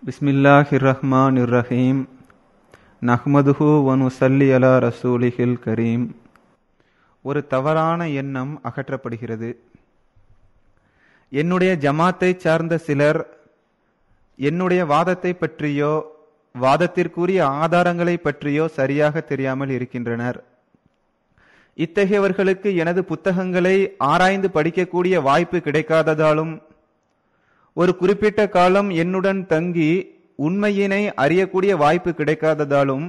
பிஸ்மில்லாஹிர்ரஹ்மானிர்ரஹீம். நஹ்மதுஹு வனுஸல்லி அலா ரசூலிஹில் கரீம். ஒரு தவறான எண்ணம் அகற்றப்படுகிறது. என்னுடைய ஜமாத்தை சார்ந்த சிலர் என்னுடைய வாதத்தை பற்றியோ வாதத்திற்குரிய ஆதாரங்களை பற்றியோ சரியாக தெரியாமல் இருக்கின்றனர். இத்தகையவர்களுக்கு எனது புத்தகங்களை ஆராய்ந்து படிக்கக்கூடிய வாய்ப்பு கிடைக்காததாலும் ஒரு குறிப்பிட்ட காலம் என்னுடன் தங்கி உண்மையினை அறியக்கூடிய வாய்ப்பு கிடைக்காததாலும்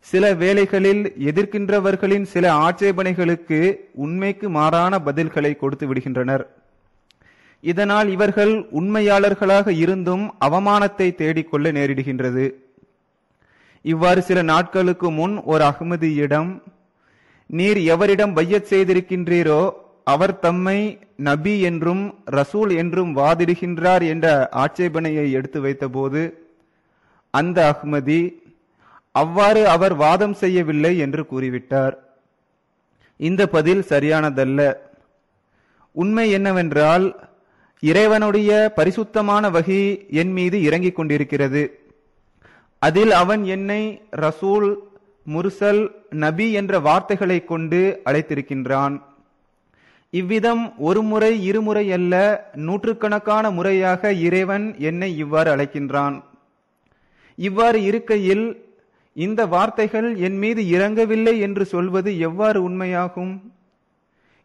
சில வேளைகளில் எதிர்க்கின்றவர்களின் சில ஆட்சேபனைகளுக்கு உண்மைக்கு மாறான பதில்களை கொடுத்து விடுகின்றனர். இதனால் இவர்கள் உண்மையாளர்களாக இருந்தும் அவமானத்தை தேடிக்கொள்ள நேரிடுகின்றது. இவ்வாறு சில நாட்களுக்கு முன் ஒரு அஹ்மதியிடம், நீர் எவரிடம் பையத் செய்திருக்கின்றீரோ அவர் தம்மை நபி என்றும் ரசூல் என்றும் வாதிடுகின்றார் என்ற ஆட்சேபனையை எடுத்து வைத்தபோது அந்த அஹ்மதி, அவ்வாறு அவர் வாதம் செய்யவில்லை என்று கூறிவிட்டார். இந்த பதில் சரியானதல்ல. உண்மை என்னவென்றால், இறைவனுடைய பரிசுத்தமான வஹி என் மீது இறங்கிக் கொண்டிருக்கிறது. அதில் அவன் என்னை ரசூல், முர்சல், நபி என்ற வார்த்தைகளை கொண்டு அழைத்திருக்கின்றான். இவ்விதம் ஒரு முறை இருமுறை அல்ல, நூற்றுக்கணக்கான முறையாக இறைவன் என்னை இவ்வாறு அழைக்கின்றான். இவ்வாறு இருக்கையில் இந்த வார்த்தைகள் என் மீது இறங்கவில்லை என்று சொல்வது எவ்வாறு உண்மையாகும்?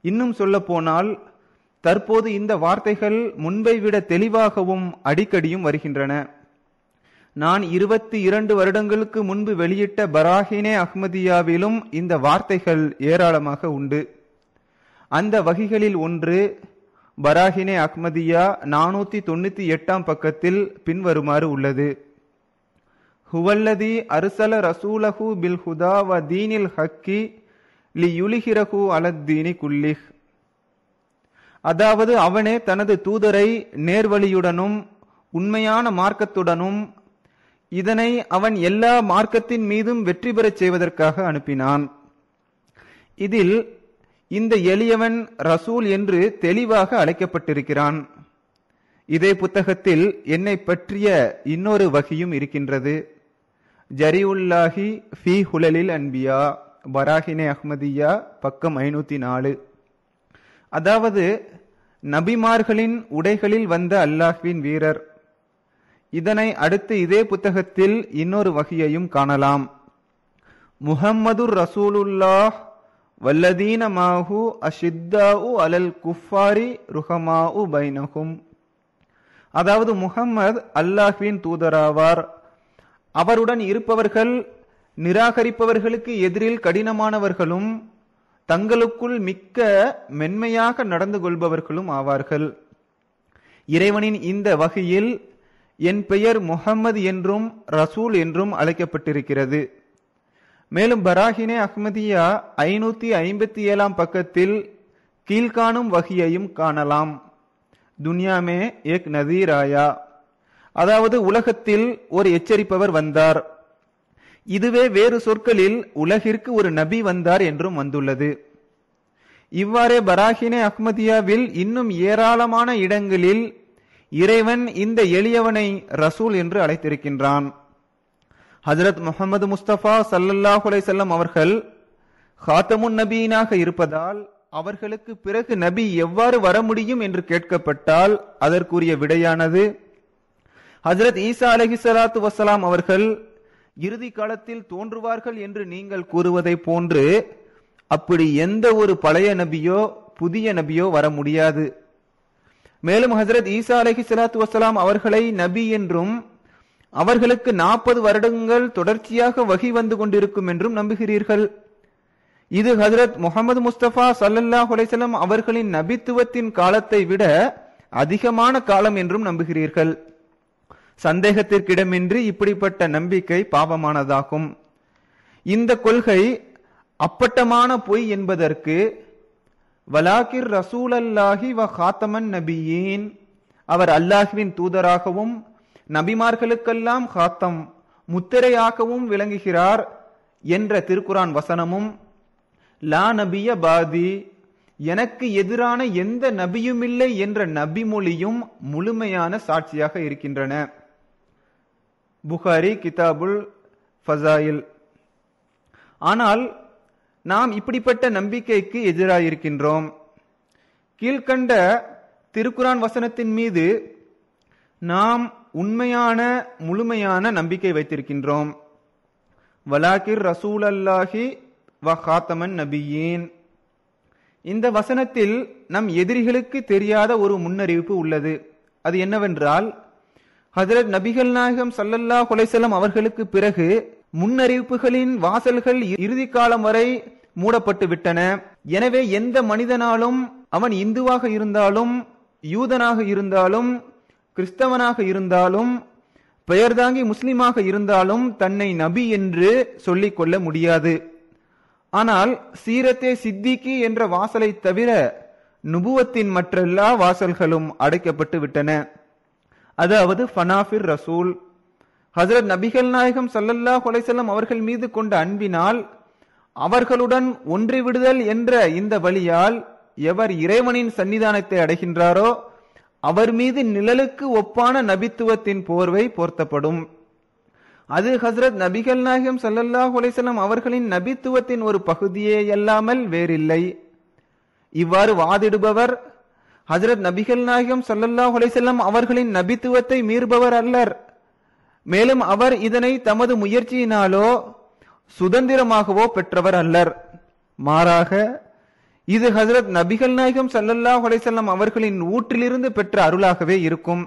இன்னும் சொல்ல போனால், தற்போது இந்த வார்த்தைகள் முன்பை விட தெளிவாகவும் அடிக்கடியும் வருகின்றன. நான் 22 வருடங்களுக்கு முன்பு வெளியிட்ட பராஹினே அஹ்மதியாவிலும் இந்த வார்த்தைகள் ஏராளமாக உண்டு. அந்த வகைகளில் ஒன்று பராஹினே அஹ்மதியா 498 பக்கத்தில் பின்வருமாறு உள்ளது: ஹுவல்லதி அர்சல ரசூலஹு பில் ஹுதா வ தீனில் ஹக்கி லியுலிஹிரஹு அலத்தீனி குல்லிஹ். அதாவது, அவனே தனது தூதரை நேர்வழியுடனும் உண்மையான மார்க்கத்துடனும் இதனை அவன் எல்லா மார்க்கத்தின் மீதும் வெற்றி பெறச் செய்வதற்காக அனுப்பினான். இதில் இந்த எளியவன் ரசூல் என்று தெளிவாக அழைக்கப்பட்டிருக்கிறான். இதே புத்தகத்தில் என்னை பற்றிய இன்னொரு வகையும் இருக்கின்றது. ஜரிஉல்லாஹி ஃபி ஹுலலில் அன்பியா, பராஹினே அஹ்மதியா, பக்கம் 504. அதாவது, நபிமார்களின் உடைகளில் வந்த அல்லாஹ்வின் வீரர். இதனை அடுத்து இதே புத்தகத்தில் இன்னொரு வகையையும் காணலாம். முஹம்மதுர் ரசூலுல்லாஹ் வல்லதீன மாஹு அஷித்தாஉ அலல் குஃபாரி ருஹமாஉ பைனஹும். அதாவது, முஹம்மது அல்லாஹ்வின் தூதராவார். அவருடன் இருப்பவர்கள் நிராகரிப்பவர்களுக்கு எதிரில் கடினமானவர்களும் தங்களுக்குள் மிக்க மென்மையாக நடந்து கொள்பவர்களும் ஆவார்கள். இறைவனின் இந்த வகையில் என் பெயர் முஹம்மது என்றும் ரசூல் என்றும் அழைக்கப்பட்டிருக்கிறது. மேலும் பராஹினே அஹ்மதியா 557 பக்கத்தில் கீழ்காணும் வகையையும் காணலாம்: துன்யாமே ஏக் நதீர் ஆயா, அதாவது உலகத்தில் ஒரு எச்சரிப்பவர் வந்தார். இதுவே வேறு சொற்களில் உலகிற்கு ஒரு நபி வந்தார் என்றும் வந்துள்ளது. இவ்வாறே பராஹினே அஹ்மதியாவில் இன்னும் ஏராளமான இடங்களில் இறைவன் இந்த எளியவனை ரசூல் என்று அழைத்திருக்கின்றான். ஹஜ்ரத் முஹம்மது முஸ்தபா ஸல்லல்லாஹு அலைஹி வஸல்லம் அவர்கள் ஹாத்தமுன் நபியினாக இருப்பதால் அவர்களுக்கு பிறகு நபி எவ்வாறு வர முடியும் என்று கேட்கப்பட்டால் அதற்குரிய விடையானது, ஹஜ்ரத் ஈசா அலைஹிஸ்ஸலாத்து வஸ்ஸலாம் அவர்கள் இறுதி காலத்தில் தோன்றுவார்கள் என்று நீங்கள் கூறுவதை போன்று அப்படி எந்த ஒரு பழைய நபியோ புதிய நபியோ வர முடியாது. மேலும் ஹஜ்ரத் ஈசா அலைஹிஸ்ஸலாத்து வஸ்ஸலாம் அவர்களை நபி என்றும் அவர்களுக்கு 40 வருடங்கள் தொடர்ச்சியாக வஹி வந்து கொண்டிருக்கும் என்றும் நம்புகிறீர்கள். இது ஹஜ்ரத் முஹம்மது முஸ்தபா ஸல்லல்லாஹு அலைஹி வஸல்லம் அவர்களின் நபித்துவத்தின் காலத்தை விட அதிகமான காலம் என்றும் நம்புகிறீர்கள். சந்தேகத்திற்கிடமின்றி இப்படிப்பட்ட நம்பிக்கை பாவமானதாகும். இந்த கொள்கை அப்பட்டமான பொய் என்பதற்கு வலாக்கிர் ரசூலல்லாஹி வ ஹாத்தமன் நபியீன், அவர் அல்லாஹ்வின் தூதராகவும் நபிமார்களுக்கெல்லாம் ஹாத்தம் முத்திரையாகவும் விளங்குகிறார் என்ற திருக்குரான் வசனமும், லா நபிய பாதி, எனக்கு எதிரான எந்த நபியுமில்லை என்ற நபி மொழியும் முழுமையான சாட்சியாக இருக்கின்றன. புகாரி கிதாபுல் ஃபசாயில். ஆனால் நாம் இப்படிப்பட்ட நம்பிக்கைக்கு எதிராயிருக்கின்றோம். கீழ்கண்ட திருக்குரான் வசனத்தின் மீது நாம் உண்மையான முழுமையான நம்பிக்கை வைத்திருக்கின்றோம். வலாக்கிர் ரசூல் அல்லாஹி வ ஹாத்தமன் நபியீன். இந்த வசனத்தில் நம் எதிரிகளுக்கு தெரியாத ஒரு முன்னறிவிப்பு உள்ளது. அது என்னவென்றால், ஹஜ்ரத் நபிகள் நாயகம் ஸல்லல்லாஹு அலைஹி வஸல்லம் அவர்களுக்கு பிறகு முன்னறிவிப்புகளின் வாசல்கள் இறுதி காலம் வரை மூடப்பட்டு விட்டன. எனவே எந்த மனிதனாலும், அவன் இந்துவாக இருந்தாலும், யூதனாக இருந்தாலும், கிறிஸ்தவனாக இருந்தாலும், பெயர்தாங்கி முஸ்லிமாக இருந்தாலும் தன்னை நபி என்று சொல்லிக் கொள்ள முடியாது. ஆனால் சீரத்தே சித்திகி என்ற வாசலை தவிர நுபுவத்தின் மற்றெல்லா வாசல்களும் அடைக்கப்பட்டு விட்டன. அதாவது ஃபனாஃபிர் ரசூல். ஹஜ்ரத் நபிகள் நாயகம் ஸல்லல்லாஹு அலைஹி வஸல்லம் அவர்கள் மீது கொண்ட அன்பினால், அவர்களுடன் ஒன்றிவிடுதல் என்ற இந்த வழியால் எவர் இறைவனின் சன்னிதானத்தை அடைகின்றாரோ அவர் மீது நிழலுக்கு ஒப்பான நபித்துவத்தின் போர்வை போர்த்தப்படும். அது ஹஜ்ரத் நபிகள் நாயகம் ஸல்லல்லாஹு அலைஹி வஸல்லம் அவர்களின் நபித்துவத்தின் ஒரு பகுதியே அல்லாமல் வேறில்லை. இவ்வாறு வாதிடுபவர் ஹஜ்ரத் நபிகள் நாயகம் ஸல்லல்லாஹு அலைஹி வஸல்லம் அவர்களின் நபித்துவத்தை மீறுபவர் அல்லர். மேலும் அவர் இதனை தமது முயற்சியினாலோ சுதந்திரமாகவோ பெற்றவர் அல்லர். மாறாக இது ஹஜ்ரத் நபிகள் நாயகம் ஸல்லல்லாஹு அலைஹி வஸல்லம் அவர்களின் ஊற்றிலிருந்து பெற்ற அருளாகவே இருக்கும்.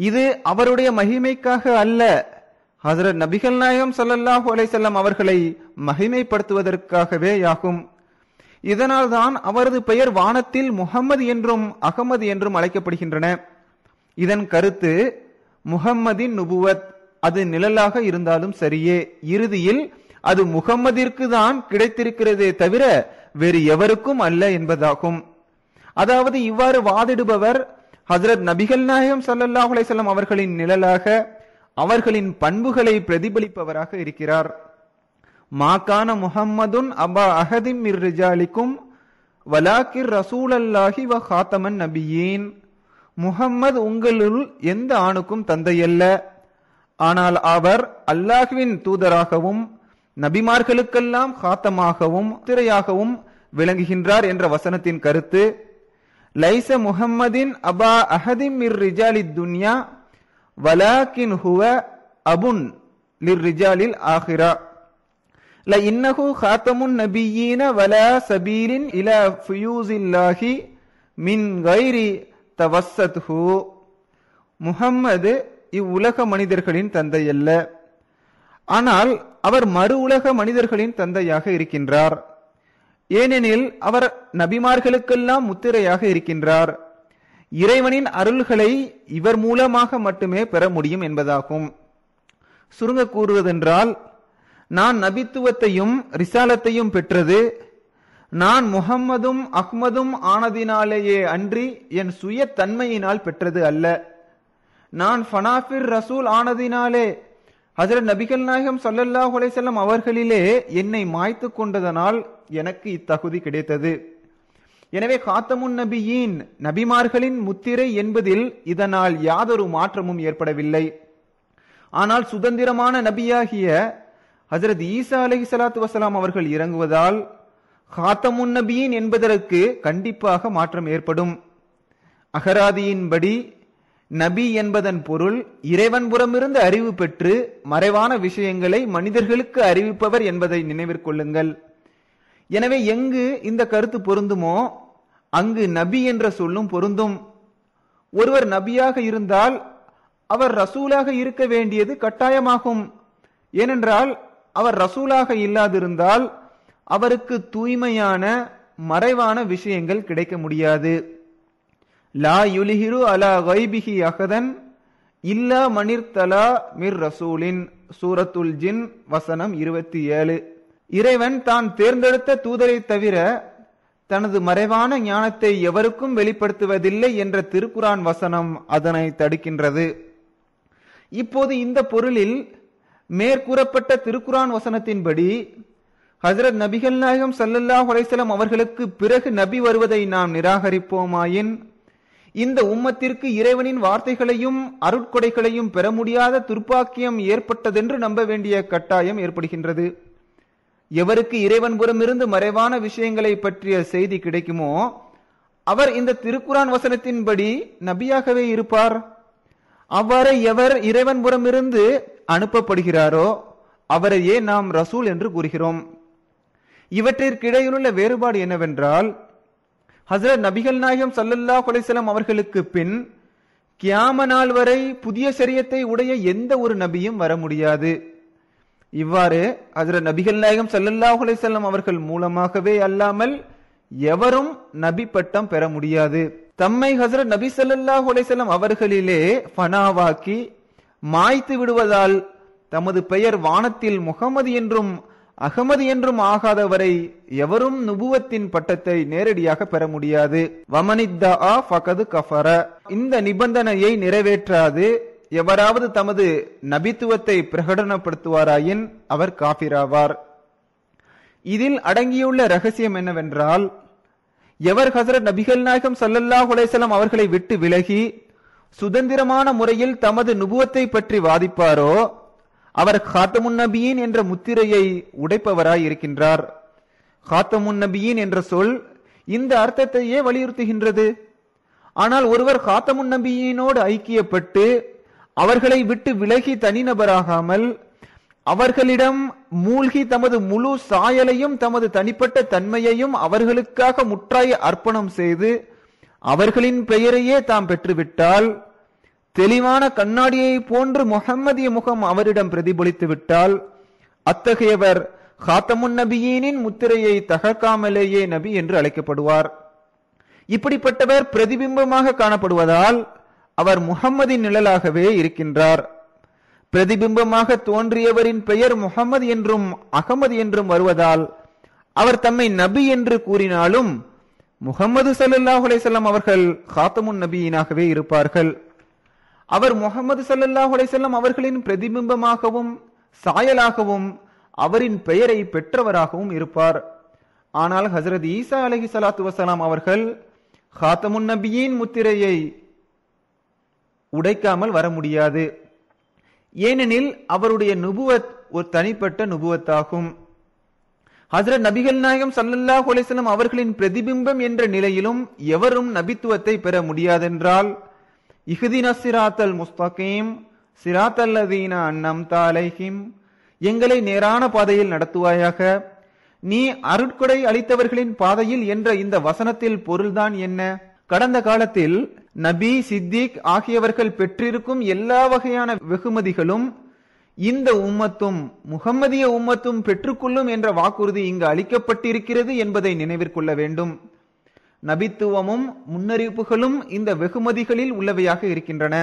இது அவருடைய மகிமைக்காக அல்ல, ஹஜ்ரத் நபிகள் நாயகம் ஸல்லல்லாஹு அலைஹி வஸல்லம் அவர்களை மகிமைப்படுத்துவதற்காகவே ஆகும். இதனால் தான் அவரது பெயர் வானத்தில் முஹம்மது என்றும் அகமது என்றும் அழைக்கப்படுகின்றன. இதன் கருத்து, முஹம்மதின் நுபுவத் அது நிழலாக இருந்தாலும் சரியே, இறுதியில் அது முஹம்மதிற்கு தான் கிடைத்திருக்கிறதே தவிர வேறு எவருக்கும் அல்ல என்பதாகும். அதாவது இவ்வாறு வாதிடுபவர் ஹஜ்ரத் நபிகள் நாயகம் ஸல்லல்லாஹு அலைஹி வஸல்லம் அவர்களின் நிழலாக, அவர்களின் பண்புகளை பிரதிபலிப்பவராக இருக்கிறார். மாகான முஹம்மதுன் அபா அஹதிம் மிர் ரிஜாலிக்கும் வலாக்கிர் ரசூலல்லாஹி வ ஹாத்தமன் நபியீன். முஹம்மது உங்களுள் எந்த ஆணுக்கும் தந்தையல்ல, ஆனால் அவர் அல்லாஹ்வின் தூதராகவும் நபிமார்களுக்கெல்லாம் ஹாத்தமாகவும் திரையாகவும் விளங்குகின்றார் என்ற வசனத்தின் கருத்து, லைஸ முஹம்மதின் அபா அஹதிம் மிர் ரிஜாலி துன்யா வலாக்கின் ஹுவ அபுன் லிர் ரிஜாலில் ஆஹிரா ல இன்னஹு ஹாத்தமுன் நபியீன வலா சபீலின் இலா ஃபியூஸில்லாஹி மின் கைரி தவஸ்ஸத்ஹு. முஹம்மது இவ்வுலக மனிதர்களின் தந்தையல்ல, ஆனால் அவர் மறு உலக மனிதர்களின் தந்தையாக இருக்கின்றார். ஏனெனில் அவர் நபிமார்களுக்கெல்லாம் முத்திரையாக இருக்கின்றார். இறைவனின் அருள்களை இவர் மூலமாக மட்டுமே பெற முடியும் என்பதாகும். சுருங்க கூறுவதென்றால், நான் நபித்துவத்தையும் ரிசாலத்தையும் பெற்றது நான் முஹம்மதும் அஹ்மதும் ஆனதினாலேயே அன்றி என் சுய தன்மையினால் பெற்றது அல்ல. நான் ஃபனாஃபிர் ரசூல் ஆனதினாலே, ஹஜ்ரத் நபிகள் நாயகம் ஸல்லல்லாஹு அலைஹி வஸல்லம் அவர்களிலே என்னை மாய்த்து கொண்டதனால் எனக்கு இத்தகுதி கிடைத்தது. எனவே காத்தமுன் நபியீன், நபிமார்களின் முத்திரை என்பதில் இதனால் யாதொரு மாற்றமும் ஏற்படவில்லை. ஆனால் சுதந்திரமான நபியாகிய ஹஜ்ரத் ஈசா அலைஹிஸ்ஸலாத்து வஸலாம் அவர்கள் இறங்குவதால் காத்தமுன் நபியீன் என்பதற்கு கண்டிப்பாக மாற்றம் ஏற்படும். அகராதியின்படி நபி என்பதன் பொருள் இறைவன் புறமிருந்து அறிவு பெற்று மறைவான விஷயங்களை மனிதர்களுக்கு அறிவிப்பவர் என்பதை நினைவிற்கொள்ளுங்கள். எனவே எங்கு இந்த கருத்து பொருந்துமோ அங்கு நபி என்ற சொல்லும் பொருந்தும். ஒருவர் நபியாக இருந்தால் அவர் ரசூலாக இருக்க வேண்டியது கட்டாயமாகும். ஏனென்றால் அவர் ரசூலாக இல்லாதிருந்தால் அவருக்கு தூய்மையான மறைவான விஷயங்கள் கிடைக்க முடியாது. லா யுலிஹிரு அலா கைபிஹி அஹதன் இல்லா மனிர்தலா மிர் ரசூலின், சூரத்துல் ஜின் வசனம் 27. இறைவன் தான் தேர்ந்தெடுத்த தூதரை தவிர தனது மறைவான ஞானத்தை எவருக்கும் வெளிப்படுத்துவதில்லை என்ற திருக்குரான் வசனம் அதனை தடுக்கின்றது. இப்போது இந்த பொருளில் மேற்கூறப்பட்ட திருக்குரான் வசனத்தின்படி ஹஜ்ரத் நபிகள் நாயகம் ஸல்லல்லாஹு அலைஹி வஸல்லம் அவர்களுக்கு பிறகு நபி வருவதை நாம் நிராகரிப்போமாயின் இந்த உம்மத்திற்கு இறைவனின் வார்த்தைகளையும் அருட்கொடைகளையும் பெற முடியாத துர்ப்பாக்கியம் ஏற்பட்டதென்று நம்ப வேண்டிய கட்டாயம் ஏற்படுகின்றது. எவருக்கு இறைவன் புறமிருந்து மறைவான விஷயங்களை பற்றிய செய்தி கிடைக்குமோ அவர் இந்த திருக்குரான் வசனத்தின்படி நபியாகவே இருப்பார். அவ்வாறு எவர் இறைவன் புறமிருந்து அனுப்பப்படுகிறாரோ அவரையே நாம் ரசூல் என்று கூறுகிறோம். இவற்றிற்கிடையிலுள்ள வேறுபாடு என்னவென்றால், ஹஸ்ரத் நபிகள் நாயகம் ஸல்லல்லாஹு அலைஹி வஸல்லம் அவர்களுக்கு பின் கியாம நாள் வரை புதிய ஷரியத்தை உடைய எந்த ஒரு நபியும் வர முடியாது. இவ்வாறு ஹஸ்ரத் நபிகள் நாயகம் ஸல்லல்லாஹு அலைஹி வஸல்லம் அவர்கள் மூலமாகவே அல்லாமல் எவரும் நபி பட்டம் பெற முடியாது. தம்மை ஹஸ்ரத் நபி ஸல்லல்லாஹு அலைஹி வஸல்லம் அவர்களிலே ஃபனாவாக்கி மாய்த்து விடுவதால் தமது பெயர் வானத்தில் முகமது என்றும் அகமது என்றும் ஆகாதவரை எவரும் நுபுவத்தின் பட்டத்தை நேரடியாக பெற முடியாது. வமனித்தஆ ஃபகது கஃபர, இந்த நிபந்தனையை நிறைவேற்றாது எவராவது தமது நபித்துவத்தை பிரகடனப்படுத்துவாராயின் அவர் காபிராவார். இதில் அடங்கியுள்ள ரகசியம் என்னவென்றால், எவர் ஹஸரத் நபிகள் நாயகம் ஸல்லல்லாஹு அலைஹி வஸல்லம் அவர்களை விட்டு விலகி சுதந்திரமான முறையில் தமது நுபுவத்தை பற்றி வாதிப்பாரோ அவர் காத்தமுன் நபியின் என்ற முத்திரையை உடைப்பவராய் இருக்கின்றார். காத்தமுன் நபியின் என்ற சொல் இந்த அர்த்தத்தையே வலியுறுத்துகின்றது. ஆனால் ஒருவர் காத்தமுன் நபியினோடு ஐக்கியப்பட்டு அவர்களை விட்டு விலகி தனிநபராகாமல் அவர்களிடம் மூழ்கி தமது முழு சாயலையும் தமது தனிப்பட்ட தன்மையையும் அவர்களுக்காக முற்றாய் அர்ப்பணம் செய்து அவர்களின் பெயரையே தாம் பெற்றுவிட்டால், தெளிவான கண்ணாடியை போன்று முஹம்மதிய முகம் அவரிடம் பிரதிபலித்து விட்டால், அத்தகையவர் காத்தமுன் நபியினின் முத்திரையை தகர்க்காமலேயே நபி என்று அழைக்கப்படுவார். இப்படிப்பட்டவர் பிரதிபிம்பமாக காணப்படுவதால் அவர் முஹம்மதின் நிழலாகவே இருக்கின்றார். பிரதிபிம்பமாக தோன்றியவரின் பெயர் முஹம்மது என்றும் அகமது என்றும் வருவதால் அவர் தம்மை நபி என்று கூறினாலும் முஹம்மது ஸல்லல்லாஹு அலைஹி வஸல்லம் அவர்கள் காத்தமுன் நபியினாகவே இருப்பார்கள். அவர் முஹம்மது ஸல்லல்லாஹு அலைஹி வஸல்லம் அவர்களின் பிரதிபிம்பமாகவும் சாயலாகவும் அவரின் பெயரை பெற்றவராகவும் இருப்பார். ஆனால் ஹஜ்ரத் ஈசா அலைஹிஸ்ஸலாத்து வஸலாம் அவர்கள் காத்தமுன் நபியின் முத்திரையை உடைக்காமல் வர முடியாது. ஏனெனில் அவருடைய நுபுவத் ஒரு தனிப்பட்ட நுபுவத்தாகும். ஹஜ்ரத் நபிகள் நாயகம் ஸல்லல்லாஹு அலைஹி வஸல்லம் அவர்களின் பிரதிபிம்பம் என்ற நிலையிலும் எவரும் நபித்துவத்தை பெற முடியாதென்றால், இஹ்தினஸ் ஸிராத்தல் முஸ்தகீம் ஸிராத்தல் லதீன அன்அம்த அலைஹிம், எங்களை நேரான பாதையில் நடத்துவாயாக, நீ அருட்கொடை அளித்தவர்களின் பாதையில் என்ற இந்த வசனத்தில் பொருள்தான் என்ன? கடந்த காலத்தில் நபி, சித்திக் ஆகியவர்கள் பெற்றிருக்கும் எல்லா வகையான வெகுமதிகளும் இந்த உம்மத்தும் முஹம்மதிய உம்மத்தும் பெற்றுக்கொள்ளும் என்ற வாக்குறுதி இங்கு அளிக்கப்பட்டிருக்கிறது என்பதை நினைவிற்கொள்ள வேண்டும். நபித்துவமும் முன்னறிவிப்புகளும் இந்த வெகுமதிகளில் உள்ளவையாக இருக்கின்றன.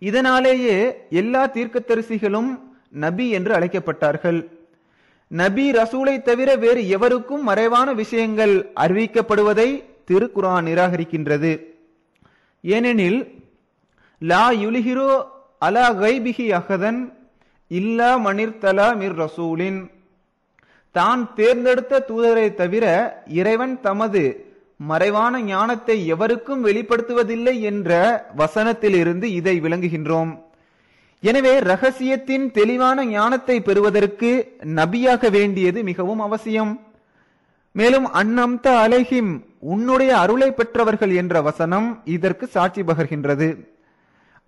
இதனாலேயே எல்லா தீர்க்கதரிசிகளும் நபி என்று அழைக்கப்பட்டார்கள். நபி ரசூலை தவிர வேறு எவருக்கும் மறைவான விஷயங்கள் அறிவிக்கப்படுவதை திருக்குர்ஆன் நிராகரிக்கின்றது. ஏனெனில் லா யுலிஹிரு அலா கைபிஹி அஹதன் இல்லா மனிர்தலா மிர் ரசூலின், தான் தேர்ந்தெடுத்த தூதரை தவிர இறைவன் தமது மறைவான ஞானத்தை எவருக்கும் வெளிப்படுத்துவதில்லை என்ற வசனத்தில் இருந்து இதை விளங்குகின்றோம். எனவே ரகசியத்தின் தெளிவான ஞானத்தை பெறுவதற்கு நபியாக வேண்டியது மிகவும் அவசியம். மேலும் அன்அம்த அலைஹிம், உன்னுடைய அருளை பெற்றவர்கள் என்ற வசனம் இதற்கு சாட்சி பகர்கின்றது.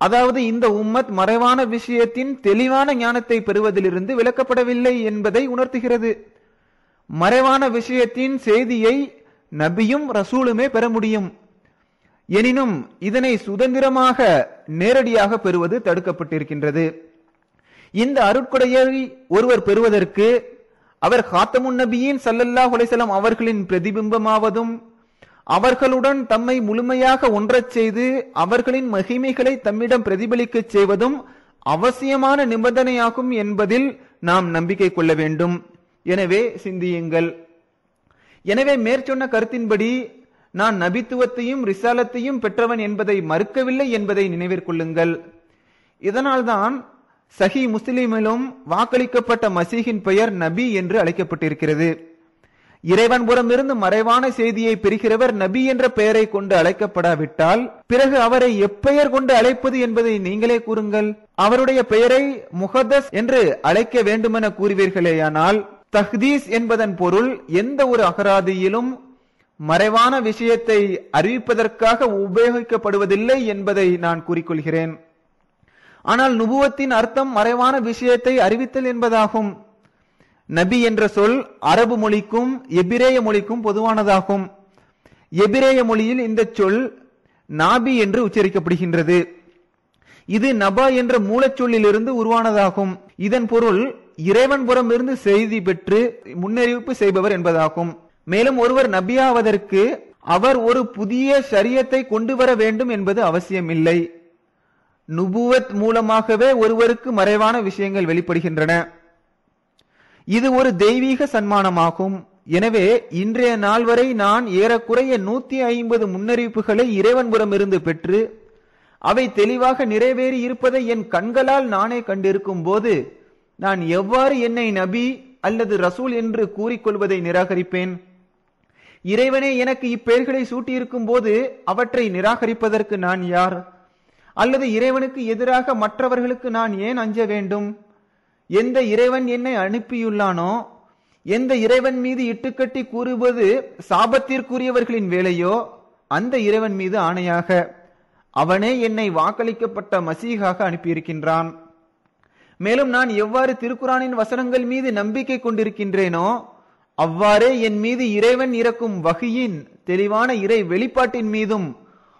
அதாவது இந்த உம்மத் மறைவான விஷயத்தின் தெளிவான ஞானத்தை பெறுவதிலிருந்து விலக்கப்படவில்லை என்பதை உணர்த்துகிறது. மறைவான விஷயத்தின் செய்தியை நபியும் ரசூலுமே பெற முடியும். எனினும் இதனை சுதந்திரமாக நேரடியாக பெறுவது தடுக்கப்பட்டிருக்கின்றது. இந்த அருட்கொடையை ஒருவர் பெறுவதற்கு அவர் காத்தமுன் நபியின் ஸல்லல்லாஹு அலைஹி வஸல்லம் அவர்களின் பிரதிபிம்பமாவதும் அவர்களுடன் தம்மை முழுமையாக ஒன்றச் செய்து அவர்களின் மகிமைகளை தம்மிடம் பிரதிபலிக்க செய்வதும் அவசியமான நிபந்தனையாகும் என்பதில் நாம் நம்பிக்கை கொள்ள வேண்டும். எனவே சிந்தியுங்கள். எனவே மேற்சொன்ன கருத்தின்படி நான் நபித்துவத்தையும் ரிசாலத்தையும் பெற்றவன் என்பதை மறுக்கவில்லை என்பதை நினைவிற்கொள்ளுங்கள். இதனால்தான் சஹி முஸ்லிமிலும் வாக்களிக்கப்பட்ட மசீஹின் பெயர் நபி என்று அழைக்கப்பட்டிருக்கிறது. இறைவன் புறமிருந்து மறைவான செய்தியை பெறுகிறவர் நபி என்ற பெயரை கொண்டு அழைக்கப்படாவிட்டால் பிறகு அவரை எப்பெயர் கொண்டு அழைப்பது என்பதை நீங்களே கூறுங்கள். அவருடைய பெயரை முஹத்தஸ் என்று அழைக்க வேண்டுமென கூறுவீர்களேயானால் தஹ்தீஸ் என்பதன் பொருள் எந்த ஒரு அகராதியிலும் மறைவான விஷயத்தை அறிவிப்பதற்காக உபயோகிக்கப்படுவதில்லை என்பதை நான் கூறிக்கொள்கிறேன். ஆனால் நுபுவத்தின் அர்த்தம் மறைவான விஷயத்தை அறிவித்தல் என்பதாகும். நபி என்ற சொல் அரபு மொழிக்கும் எபிரேய மொழிக்கும் பொதுவானதாகும். எபிரேய மொழியில் இந்த சொல் நாபி என்று உச்சரிக்கப்படுகின்றது. இது நபா என்ற மூலச்சொல்லிலிருந்து உருவானதாகும். இதன் பொருள் இறைவன் புறமிருந்து செய்தி பெற்று முன்னறிவிப்பு செய்பவர் என்பதாகும். மேலும் ஒருவர் நபியாவதற்கு அவர் ஒரு புதிய ஷரியத்தை கொண்டு வர வேண்டும் என்பது அவசியமில்லை. நுபுவத் மூலமாகவே ஒருவருக்கு மறைவான விஷயங்கள் வெளிப்படுகின்றன. இது ஒரு தெய்வீக சன்மானமாகும். எனவே இன்றைய நாள் வரை நான் ஏறக்குறைய 150 முன்னறிவிப்புகளை இறைவன்புறம் இருந்து பெற்று அவை தெளிவாக நிறைவேறி இருப்பதை என் கண்களால் நானே கண்டிருக்கும் போது நான் எவ்வாறு என்னை நபி அல்லது ரசூல் என்று கூறிக்கொள்வதை நிராகரிப்பேன்? இறைவனே எனக்கு இப்பெயர்களை சூட்டியிருக்கும் போது அவற்றை நிராகரிப்பதற்கு நான் யார்? அல்லது இறைவனுக்கு எதிராக மற்றவர்களுக்கு நான் ஏன் அஞ்ச வேண்டும்? எந்த இறைவன் என்னை அனுப்பியுள்ளானோ, எந்த இறைவன் மீது இட்டுக்கட்டி கூறுவது சாபத்திற்குரியவர்களின் வேலையோ அந்த இறைவன் மீது ஆணையாக அவனே என்னை வாக்களிக்கப்பட்ட மசீகாக அனுப்பியிருக்கின்றான். மேலும் நான் எவ்வாறு திருக்குரானின் வசனங்கள் மீது நம்பிக்கை கொண்டிருக்கின்றேனோ அவ்வாறே என் மீது இறைவன் இறக்கும் வஹியின் தெளிவான இறை வெளிப்பாட்டின் மீதும்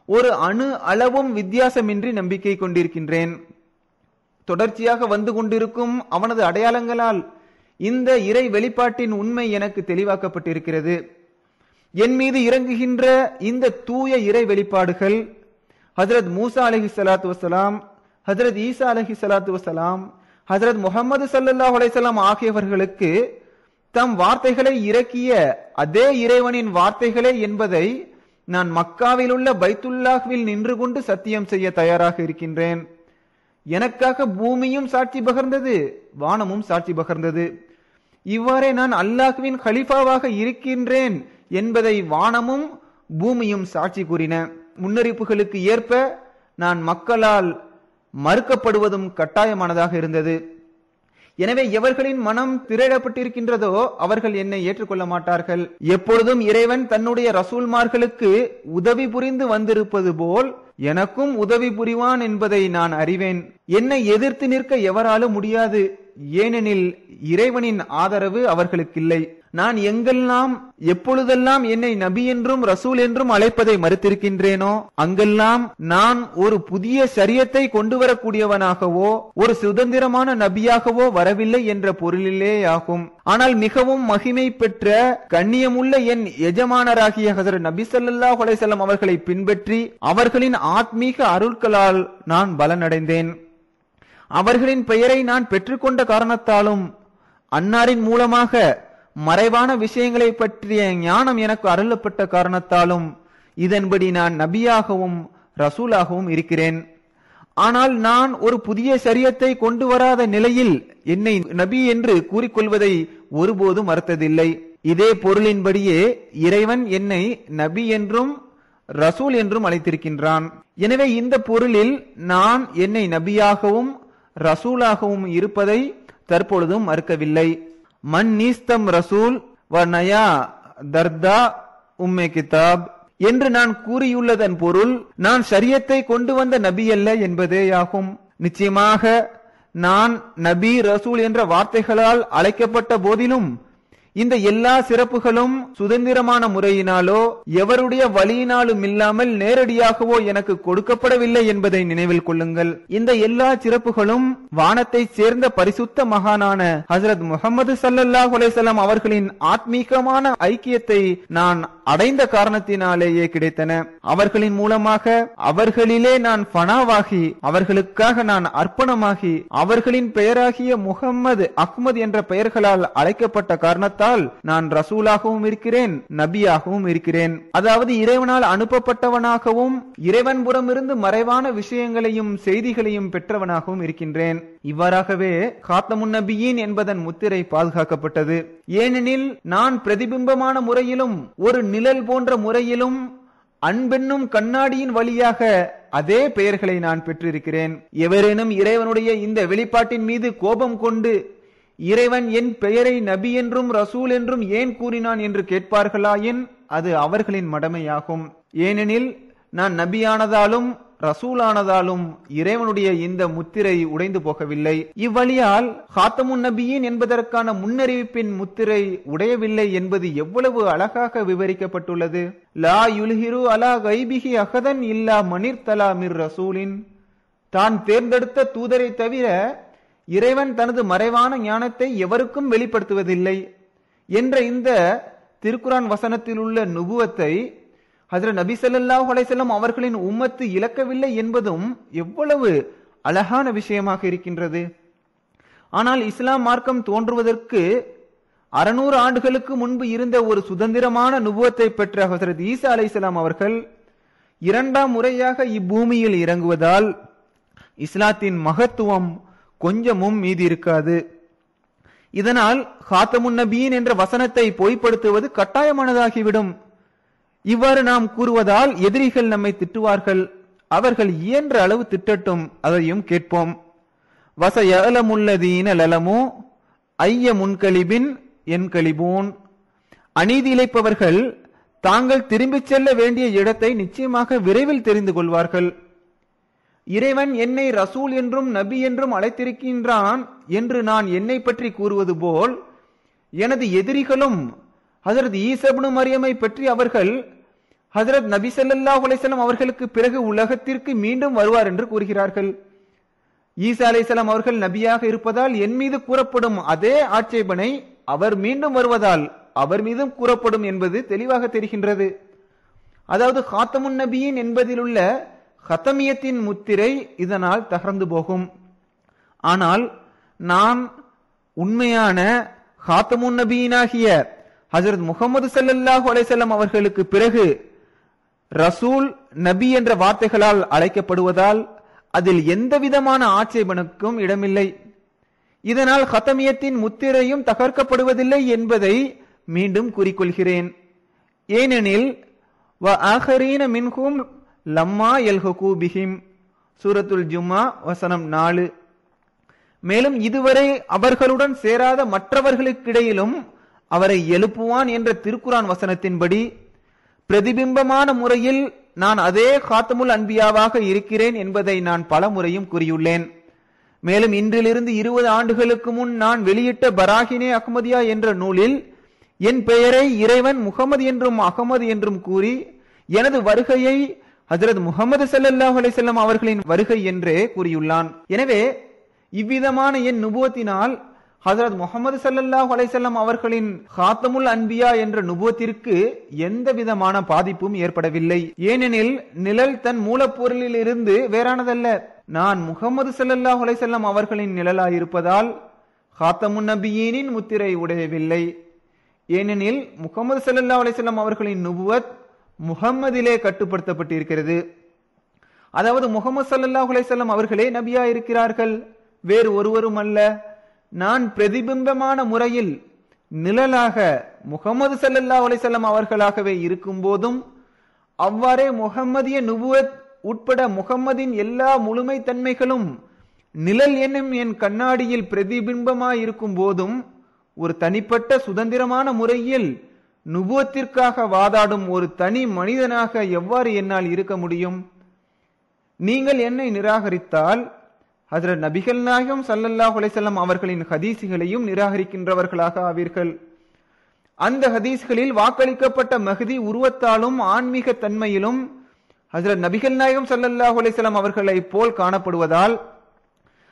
ஒரு அணு அளவும் வித்தியாசமின்றி நம்பிக்கை கொண்டிருக்கின்றேன். தொடர்ச்சியாக வந்து கொண்டிருக்கும் அவனது அடையாளங்களால் இந்த இறை வெளிப்பாட்டின் உண்மை எனக்கு தெளிவாக்கப்பட்டிருக்கிறது. என் மீது இறங்குகின்ற இந்த தூய இறை வெளிப்பாடுகள் ஹஜ்ரத் மூசா அலைஹி ஸலாத்து வஸலாம், ஹஜ்ரத் ஈசா அலைஹி ஸலாத்து வஸலாம், ஹஜ்ரத் முஹம்மது ஸல்லல்லாஹு அலைஹி வஸல்லம் ஆகியவர்களுக்கு தம் வார்த்தைகளை இறக்கிய அதே இறைவனின் வார்த்தைகளே என்பதை நான் மக்காவில் உள்ள பைத்துல்லாஹ்வில் நின்று கொண்டு சத்தியம் செய்ய தயாராக இருக்கின்றேன். எனக்காக பூமியும் சாட்சி பகர்ந்தது, வானமும் சாட்சி பகர்ந்தது. இவ்வாறே நான் அல்லாஹ்வின் கலீஃபாவாக இருக்கின்றேன் என்பதை வானமும் பூமியும் சாட்சி கூறின. முன்னறிப்புகளுக்கு ஏற்ப நான் மக்களால் மறுக்கப்படுவதும் கட்டாயமானதாக இருந்தது. எனவே எவர்களின் மனம் திரையிடப்பட்டிருக்கின்றதோ அவர்கள் என்னை ஏற்றுக்கொள்ள மாட்டார்கள். எப்பொழுதும் இறைவன் தன்னுடைய ரசூல்மார்களுக்கு உதவி புரிந்து வந்திருப்பது போல் எனக்கும் உதவி புரிவான் என்பதை நான் அறிவேன். என்னை எதிர்த்து நிற்க எவராலும் முடியாது. ஏனெனில் இறைவனின் ஆதரவு அவர்களுக்கு இல்லை. நான் எங்கெல்லாம் எப்பொழுதெல்லாம் என்னை நபி என்றும் ரசூல் என்றும் அழைப்பதை மறுத்திருக்கின்றேனோ அங்கெல்லாம் நான் ஒரு புதிய ஷரியத்தை கொண்டு வரக்கூடியவனாகவோ ஒரு சுதந்திரமான நபியாகவோ வரவில்லை என்ற பொருளிலேயாகும். ஆனால் மிகவும் மகிமை பெற்ற கண்ணியமுள்ள என் எஜமானராகிய ஹஜ்ரத் நபி ஸல்லல்லாஹு அலைஹி வஸல்லம் அவர்களை பின்பற்றி அவர்களின் ஆத்மீக அருட்களால் நான் பலனடைந்தேன். அவர்களின் பெயரை நான் பெற்றுக்கொண்ட காரணத்தாலும் அன்னாரின் மூலமாக மறைவான விஷயங்களை பற்றிய ஞானம் எனக்கு அருளப்பட்ட காரணத்தாலும் இதன்படி நான் நபியாகவும் ரசூலாகவும் இருக்கிறேன். ஆனால் நான் ஒரு புதிய ஷரியத்தை கொண்டு வராத நிலையில் என்னை நபி என்று கூறிக்கொள்வதை ஒருபோதும் மறுத்ததில்லை. இதே பொருளின்படியே இறைவன் என்னை நபி என்றும் ரசூல் என்றும் அழைத்திருக்கின்றான். எனவே இந்த பொருளில் நான் என்னை நபியாகவும் ரசூலாகவும் இருப்பதை தற்பொழுதும் மறுக்கவில்லை. மன் நீஸ்தம் ரசூல் வ நயா தர்தா உம்மே கிதாப் என்று நான் கூறியுள்ளதன் பொருள் நான் ஷரியத்தை கொண்டு வந்த நபி அல்ல என்பதேயாகும். நிச்சயமாக நான் நபி ரசூல் என்ற வார்த்தைகளால் அழைக்கப்பட்ட போதிலும் இந்த எல்லா சிறப்புகளும் சுதந்திரமான முறையினாலோ எவருடைய வழியினாலும் இல்லாமல் நேரடியாகவோ எனக்கு கொடுக்கப்படவில்லை என்பதை நினைவில் கொள்ளுங்கள். இந்த எல்லா சிறப்புகளும் வானத்தை சேர்ந்த பரிசுத்த மகானான ஹஜ்ரத் முஹம்மது ஸல்லல்லாஹு அலைஹி வஸல்லம் அவர்களின் ஆத்மீகமான ஐக்கியத்தை நான் அடைந்த காரணத்தினாலேயே கிடைத்தன. அவர்களின் மூலமாக அவர்களிலே நான் ஃபனாவாகி அவர்களுக்காக நான் அர்ப்பணமாகி அவர்களின் பெயராகிய முஹம்மது அஹ்மத் என்ற பெயர்களால் அழைக்கப்பட்ட காரணத்தால் என்றால் நான் ரசூலாகவும் இருக்கிறேன், நபியாகவும் இருக்கிறேன். அதாவது இறைவனால் அனுப்பப்பட்டவனாகவும் இறைவன் புறமிருந்து மறைவான விஷயங்களையும் செய்திகளையும் பெற்றவனாகவும் இருக்கின்றேன். இவ்வாறாகவே காத்தமுன் நபியின் என்பதன் முத்திரை பாதுகாக்கப்பட்டது. ஏனெனில் நான் பிரதிபிம்பமான முறையிலும் ஒரு நிழல் போன்ற முறையிலும் அன்பென்னும் கண்ணாடியின் வழியாக அதே பெயர்களை நான் பெற்றிருக்கிறேன். எவரேனும் இறைவனுடைய இந்த வெளிப்பாட்டின் மீது கோபம் கொண்டு இறைவன் என் பெயரை நபி என்றும் ரசூல் என்றும் ஏன் கூறினான் என்று கேட்பார்களாயின் அது அவர்களின் மடமையாகும். ஏனெனில் நான் நபியானதாலும் ரசூலானதாலும் இறைவனுடைய இந்த முத்திரை உடைந்து போகவில்லை. இவ்வழியால் காத்தமுன் நபியின் என்பதற்கான முன்னறிவிப்பின் முத்திரை உடையவில்லை என்பது எவ்வளவு அழகாக விவரிக்கப்பட்டுள்ளது. லா யுல்ஹிரு அலா கைபிஹி அகதன் இல்லா மனிர்தலா மிர் ரசூலின். தான் தேர்ந்தெடுத்த தூதரை தவிர இறைவன் தனது மறைவான ஞானத்தை எவருக்கும் வெளிப்படுத்துவதில்லை என்ற இந்த திருக்குரான் வசனத்தில் உள்ள நுபுவத்தை ஹஜ்ரத் நபி ஸல்லல்லாஹு அலைஹி வஸல்லம் அவர்களின் உம்மத்து இழக்கவில்லை என்பதும் எவ்வளவு அழகான விஷயமாக இருக்கின்றது. ஆனால் இஸ்லாம் மார்க்கம் தோன்றுவதற்கு 600 ஆண்டுகளுக்கு முன்பு இருந்த ஒரு சுதந்திரமான நுபுவத்தை பெற்ற ஹஜ்ரத் ஈசா அலைஹிஸ்ஸலாம் அவர்கள் இரண்டாம் முறையாக இப்பூமியில் இறங்குவதால் இஸ்லாத்தின் மகத்துவம் கொஞ்சமும் மீதி இருக்காது. இதனால் காத்தமுன் நபியின் என்ற வசனத்தை பொய்ப்படுத்துவது கட்டாயமானதாகிவிடும். இவ்வாறு நாம் கூறுவதால் எதிரிகள் நம்மை திட்டுவார்கள். அவர்கள் இயன்ற அளவு திட்டட்டும், அதையும் கேட்போம். வசயலமுல்லதீன லலமு ஐய முன்கலிபின் என்கலிபூன். அநீதி இழைப்பவர்கள் தாங்கள் திரும்பிச் செல்ல வேண்டிய இடத்தை நிச்சயமாக விரைவில் தெரிந்து கொள்வார்கள். இறைவன் என்னை ரசூல் என்றும் நபி என்றும் அழைத்திருக்கின்றான் என்று நான் என்னை பற்றி கூறுவது போல் எனது எதிரிகளும் ஹஜ்ரத் ஈசா இப்னு மரியமை பற்றி அவர்கள் ஹஜ்ரத் நபி ஸல்லல்லாஹு அலைஹி வஸல்லம் அவர்களுக்கு பிறகு உலகத்திற்கு மீண்டும் வருவார் என்று கூறுகிறார்கள். ஈசா அலைஹிஸ்ஸலாம் அவர்கள் நபியாக இருப்பதால் என் மீது கூறப்படும் அதே ஆட்சேபனை அவர் மீண்டும் வருவதால் அவர் மீதும் கூறப்படும் என்பது தெளிவாக தெரிகின்றது. அதாவது காத்தமுன் நபியின் என்பதில் உள்ள ஹத்தமியத்தின் முத்திரை இதனால் தகர்ந்து போகும். ஆனால் நான் உண்மையான காத்தமுன் நபியினாகிய ஹஜ்ரத் முஹம்மது ஸல்லல்லாஹு அலைஹி வஸல்லம் அவர்களுக்கு பிறகு ரசூல் நபி என்ற வார்த்தைகளால் அழைக்கப்படுவதால் அதில் எந்த விதமான ஆட்சேபனுக்கும் இடமில்லை. இதனால் ஹத்தமியத்தின் முத்திரையும் தகர்க்கப்படுவதில்லை என்பதை மீண்டும் கூறிக்கொள்கிறேன். ஏனெனில் வ ஆகரீன மின்ஹும் லம்மா யல்ஹகு பிஹிம் சூரத்துல் ஜும்மா வசனம் 4. மேலும் இதுவரை அவர்களுடன் சேராத மற்றவர்களுக்கிடையிலும் அவரை எழுப்புவான் என்ற திருக்குரான் வசனத்தின்படி பிரதிபிம்பமான முறையில் நான் அதே காத்தமுல் அன்பியாவாக இருக்கிறேன் என்பதை நான் பல முறையும் கூறியுள்ளேன். மேலும் இன்றிலிருந்து 20 ஆண்டுகளுக்கு முன் நான் வெளியிட்ட பராகினே அஹ்மதியா என்ற நூலில் என் பெயரை இறைவன் முகமது என்றும் அகமது என்றும் கூறி எனது வருகையை ஹஜ்ரத் முஹம்மது ஸல்லல்லாஹு அலைஹி வஸல்லம் அவர்களின் வருகை என்றே கூறியுள்ளான். எனவே இவ்விதமான என் நுபுவத்தினால் ஹஜ்ரத் முஹம்மது ஸல்லல்லாஹு அலைஹி வஸல்லம் அவர்களின் காத்தமுல் அன்பியா என்ற நுபுவத்திற்கு எந்த விதமான பாதிப்பும் ஏற்படவில்லை. ஏனெனில் நிழல் தன் மூலப்பொருளில் இருந்து வேறானதல்ல. நான் முஹம்மது ஸல்லல்லாஹு அலைஹி வஸல்லம் அவர்களின் நிழலாயிருப்பதால் காத்தமுன் நபியீனின் முத்திரை உடையவில்லை. ஏனெனில் முஹம்மது ஸல்லல்லாஹு அலைஹி வஸல்லம் அவர்களின் நுபுவத் முஹம்மதிலே கட்டுப்படுத்தப்பட்டிருக்கிறது. அதாவது முஹம்மது ஸல்லல்லாஹு அலைஹி வஸல்லம் அவர்களே நபியா இருக்கிறார்கள், வேறு ஒருவரும் அல்ல. நான் பிரதிபிம்பமான முறையில் நிழலாக முஹம்மது ஸல்லல்லாஹு அலைஹி வஸல்லம் அவர்களாகவே இருக்கும் போதும் அவ்வாறே முஹம்மதிய நுபுவத் உட்பட முஹம்மதின் எல்லா முழுமை தன்மைகளும் நிழல் என்னும் என் கண்ணாடியில் பிரதிபிம்பமாயிருக்கும் போதும் ஒரு தனிப்பட்ட சுதந்திரமான முறையில் நுபுவத்திற்காக வாதாடும் ஒரு தனி மனிதனாக எவ்வாறு என்னால் இருக்க முடியும்? நீங்கள் என்னை நிராகரித்தால் ஹஜ்ரத் நபிகள் நாயகம் ஸல்லல்லாஹு அலைஹி வஸல்லம் அவர்களின் ஹதீஸ்களையும் நிராகரிக்கின்றவர்களாக ஆவீர்கள். அந்த ஹதீஸ்களில் வாக்களிக்கப்பட்ட மஹ்தி உருவத்தாலும் ஆன்மீக தன்மையிலும் ஹஜ்ரத் நபிகள் நாயகம் ஸல்லல்லாஹு அலைஹி வஸல்லம் அவர்களை போல் காணப்படுவதால்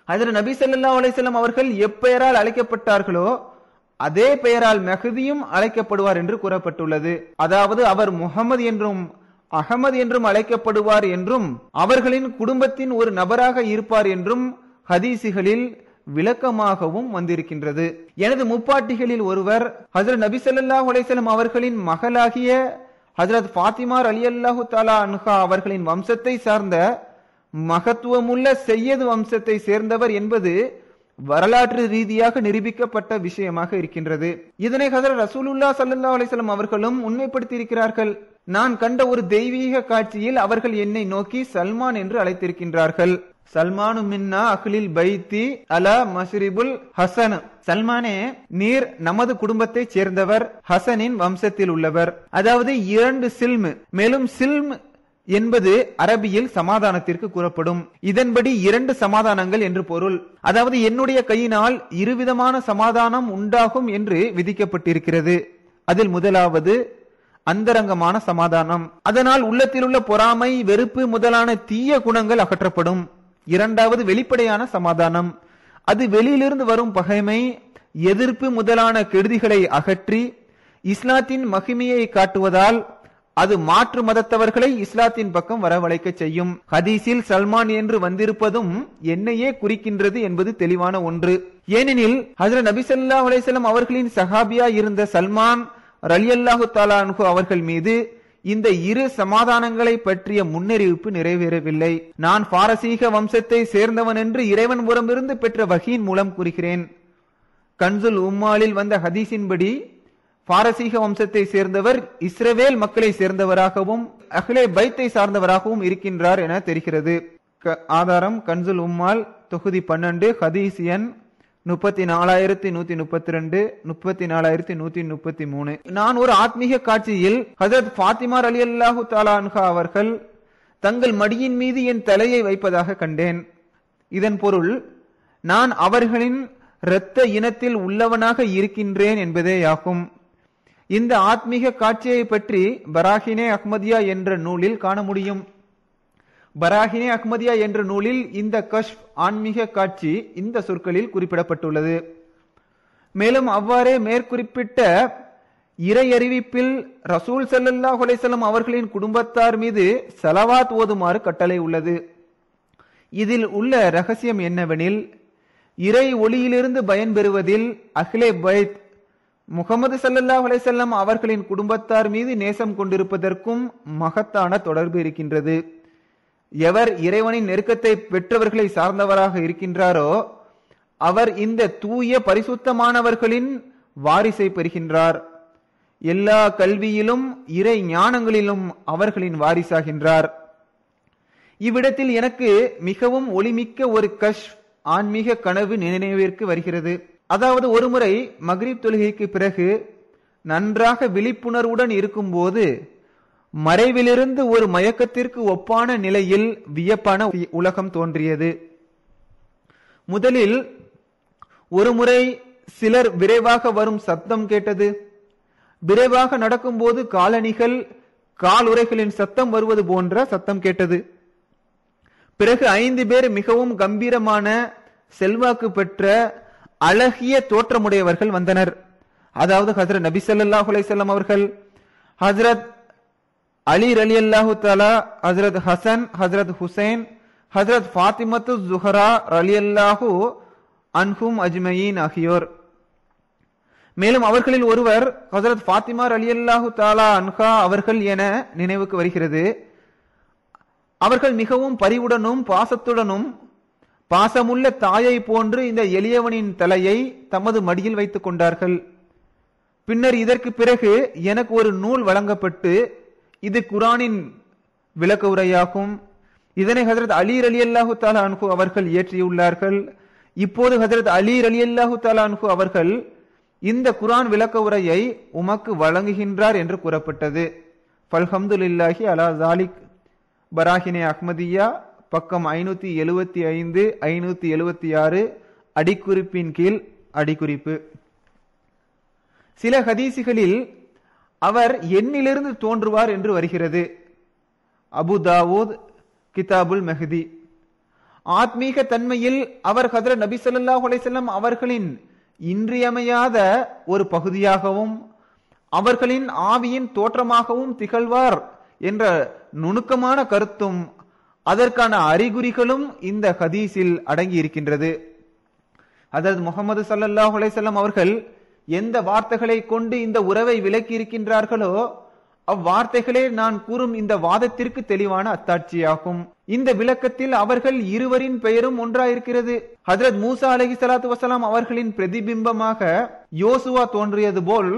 ஹஜ்ரத் நபி ஸல்லல்லாஹு அலைஹி வஸல்லம் அவர்கள் எப்பெயரால் அழைக்கப்பட்டார்களோ அதே பெயரால் மஹ்தியும் அழைக்கப்படுவார் என்று கூறப்பட்டுள்ளது. அதாவது அவர் முஹம்மது என்றும் அகமது என்றும் அழைக்கப்படுவார் என்றும் அவர்களின் குடும்பத்தின் ஒரு நபராக இருப்பார் என்றும் ஹதீசுகளில் விளக்கமாகவும் வந்திருக்கின்றது. எனது முப்பாட்டிகளில் ஒருவர் ஹஜ்ரத் நபி ஸல்லல்லாஹு அலைஹி வஸல்லம் அவர்களின் மகளாகிய ஹஜ்ரத் ஃபாத்திமா ரலியல்லாஹு தஆலா அன்ஹா அவர்களின் வம்சத்தை சார்ந்த மகத்துவமுள்ள செய்யது வம்சத்தை சேர்ந்தவர் என்பது வரலாற்று ரீதியாக நிரூபிக்கப்பட்ட விஷயமாக இருக்கின்றது. இதனை ஹஜ்ரத் ரசூலுல்லாஹ் ஸல்லல்லாஹு அலைஹி வஸல்லம் அவர்களும் உண்மைப்படுத்தி இருக்கிறார்கள். நான் கண்ட ஒரு தெய்வீக காட்சியில் அவர்கள் என்னை நோக்கி சல்மான் என்று அழைத்திருக்கின்றார்கள். சல்மானு மின்னா அஹ்லில் பைத்தி அலா மஷ்ரிபுல் ஹசன். சல்மானே, நீர் நமது குடும்பத்தை சேர்ந்தவர், ஹசனின் வம்சத்தில் உள்ளவர். அதாவது 2 சில்ம். மேலும் சில்ம் என்பது அரபியில் சமாதானத்திற்கு கூறப்படும். இதன்படி 2 சமாதானங்கள் என்று பொருள். அதாவது என்னுடைய கையினால் 2 விதமான சமாதானம் உண்டாகும் என்று விதிக்கப்பட்டிருக்கிறது. அதில் முதலாவது அந்தரங்கமான சமாதானம். அதனால் உள்ளத்தில் உள்ள பொறாமை, வெறுப்பு முதலான தீய குணங்கள் அகற்றப்படும். 2வது வெளிப்படையான சமாதானம். அது வெளியிலிருந்து வரும் பகைமை, எதிர்ப்பு முதலான கெடுதிகளை அகற்றி இஸ்லாத்தின் மகிமையை காட்டுவதால் அது மாற்று மதத்தவர்களை இஸ்லாத்தின் பக்கம் வரவழைக்க செய்யும். ஹதீஸில் சல்மான் என்று வந்திருப்பதும் என்னையே குறிக்கின்றது என்பது தெளிவான ஒன்று. ஏனெனில் ஹஜ்ரத் நபி ஸல்லல்லாஹு அலைஹி வஸல்லம் அவர்களின் சஹாபியா இருந்த சல்மான் ரலியல்லாஹு தஆலா அன்ஹு அவர்கள் மீது இந்த 2 சமாதானங்களை பற்றிய முன்னறிவிப்பு நிறைவேறவில்லை. நான் பாரசீக வம்சத்தை சேர்ந்தவன் என்று இறைவன் புறமிருந்து பெற்ற வஹீயின் மூலம் கூறுகிறேன். கன்சுல் உம்மாலில் வந்த ஹதீஸின்படி பாரசீக வம்சத்தை சேர்ந்தவர் இஸ்ரவேல் மக்களை சேர்ந்தவராகவும் அஹ்லே பைத்தை சார்ந்தவராகவும் இருக்கின்றார் என தெரிகிறது. ஆதாரம் கன்சுல் உம்மால் தொகுதி 12 ஹதீஸ் எண் 34132 34133. நான் ஒரு ஆத்மீக காட்சியில் ஹஜ்ரத் ஃபாத்திமா ரலியல்லாஹு தஆலா அன்ஹா அவர்கள் தங்கள் மடியின் மீது என் தலையை வைப்பதாக கண்டேன். இதன் பொருள் நான் அவர்களின் இரத்த இனத்தில் உள்ளவனாக இருக்கின்றேன் என்பதேயாகும். இந்த ஆத்மீக காட்சியை பற்றி பராஹினே அஹ்மதியா என்ற நூலில் காண முடியும். பராஹினே அஹ்மதியா என்ற நூலில் இந்த கஷ்ப் ஆன்மீக காட்சி இந்த சொற்களில் குறிப்பிடப்பட்டுள்ளது. மேலும் அவ்வாறே மேற்குறிப்பிட்ட இறை அறிவிப்பில் ரசூல் ஸல்லல்லாஹு அலைஹி வஸல்லம் அவர்களின் குடும்பத்தார் மீது ஸலவாத் ஓதுமாறு கட்டளை உள்ளது. இதில் உள்ள ரகசியம் என்னவெனில், இறை ஒளியிலிருந்து பயன் பெறுவதில் அஹ்லே பைத் முகமது ஸல்லல்லாஹு அலைஹி வஸல்லம் அவர்களின் குடும்பத்தார் மீது நேசம் கொண்டிருப்பதற்கும் மகத்தான தொடர்பு இருக்கின்றது. எவர் இறைவனின் நெருக்கத்தை பெற்றவர்களை சார்ந்தவராக இருக்கின்றாரோ அவர் இந்த தூய பரிசுத்தமானவர்களின் வாரிசை பெறுகின்றார். எல்லா கல்வியிலும் இறை ஞானங்களிலும் அவர்களின் வாரிசாகின்றார். இவ்விடத்தில் எனக்கு மிகவும் ஒளிமிக்க ஒரு கஷ்ப் ஆன்மீக கனவு நினைவிற்கு வருகிறது. அதாவது ஒருமுறை மக்ரிப் தொழுகைக்கு பிறகு நன்றாக விழிப்புணர்வுடன் இருக்கும்போது மறைவிலிருந்து ஒரு மயக்கத்திற்கு ஒப்பான நிலையில் வியப்பான உலகம் தோன்றியது. முதலில் ஒருமுறை சிலர் விரைவாக வரும் சத்தம் கேட்டது. விரைவாக நடக்கும்போது காலணிகள், காலுறைகளின் சத்தம் வருவது போன்ற சத்தம் கேட்டது. பிறகு 5 பேர் மிகவும் கம்பீரமான செல்வாக்கு பெற்ற அழகிய தோற்றமுடையவர்கள் வந்தனர். அதாவது ஹஜ்ரத் நபி ஸல்லல்லாஹு அலைஹி வஸல்லம் அவர்கள், ஹஜ்ரத் அலி ரலியல்லாஹு தஆலா, ஹஜ்ரத் ஹசன், ஹஜ்ரத் ஹுசைன், ஹஜ்ரத் ஃபாத்திமத்து ஸுஹரா ரலியல்லாஹு அன்ஹும் அஜ்மயீன் ஆகியோர். மேலும் அவர்களில் ஒருவர் ஹஜ்ரத் ஃபாத்திமா ரலியல்லாஹு தஆலா அன்ஹா அவர்கள் என நினைவுக்கு வருகிறது. அவர்கள் மிகவும் பரிவுடனும் பாசத்துடனும் பாசமுள்ள தாயை போன்று இந்த எளியவனின் தலையை தமது மடியில் வைத்துக் கொண்டார்கள். பின்னர் இதற்கு பிறகு எனக்கு ஒரு நூல் வழங்கப்பட்டு இது குர்ஆனின் விளக்க உரையாகும். இதனை ஹஜ்ரத் அலி ரலியல்லாஹு தஆலா அன்ஹு அவர்கள் இயற்றியுள்ளார்கள். இப்போது ஹஜ்ரத் அலி ரலியல்லாஹு தஆலா அன்ஹு அவர்கள் இந்த குர்ஆன் விளக்க உரையை உமக்கு வழங்குகின்றார் என்று கூறப்பட்டது. ஃபல்ஹம்துலில்லாஹி அலா ஜாலிக். பராஹினே அஹ்மதியா பக்கம் 575 576 அடிக்குறிப்பின் கீழ் அடிக்குறிப்பு. சில ஹதீசுகளில் அவர் எண்ணிலிருந்து தோன்றுவார் என்று வருகிறது. அபு தாவூத் கிதாபுல் மெஹதி. ஆத்மீக தன்மையில் அவர் ஹஜ்ரத் நபி ஸல்லல்லாஹு அலைஹி வஸல்லம் அவர்களின் இன்றியமையாத ஒரு பகுதியாகவும் அவர்களின் ஆவியின் தோற்றமாகவும் திகழ்வார் என்ற நுணுக்கமான கருத்தும் அதற்கான அறிகுறிகளும் இந்த ஹதீஸில் அடங்கி இருக்கின்றது. ஹஜ்ரத் முஹம்மது ஸல்லல்லாஹு அலைஹி வஸல்லம் அவர்கள் எந்த வார்த்தைகளை கொண்டு இந்த உறவை விளக்கி இருக்கின்றார்களோ அவ்வார்த்தைகளே நான் கூறும் இந்த வாதத்திற்கு தெளிவான அத்தாட்சியாகும். இந்த விளக்கத்தில் அவர்கள் இருவரின் பெயரும் ஒன்றாயிருக்கிறது. ஹஜ்ரத் மூசா அலைஹிஸ்ஸலாத்து வஸலாம் அவர்களின் பிரதிபிம்பமாக யோசுவா தோன்றியது போல்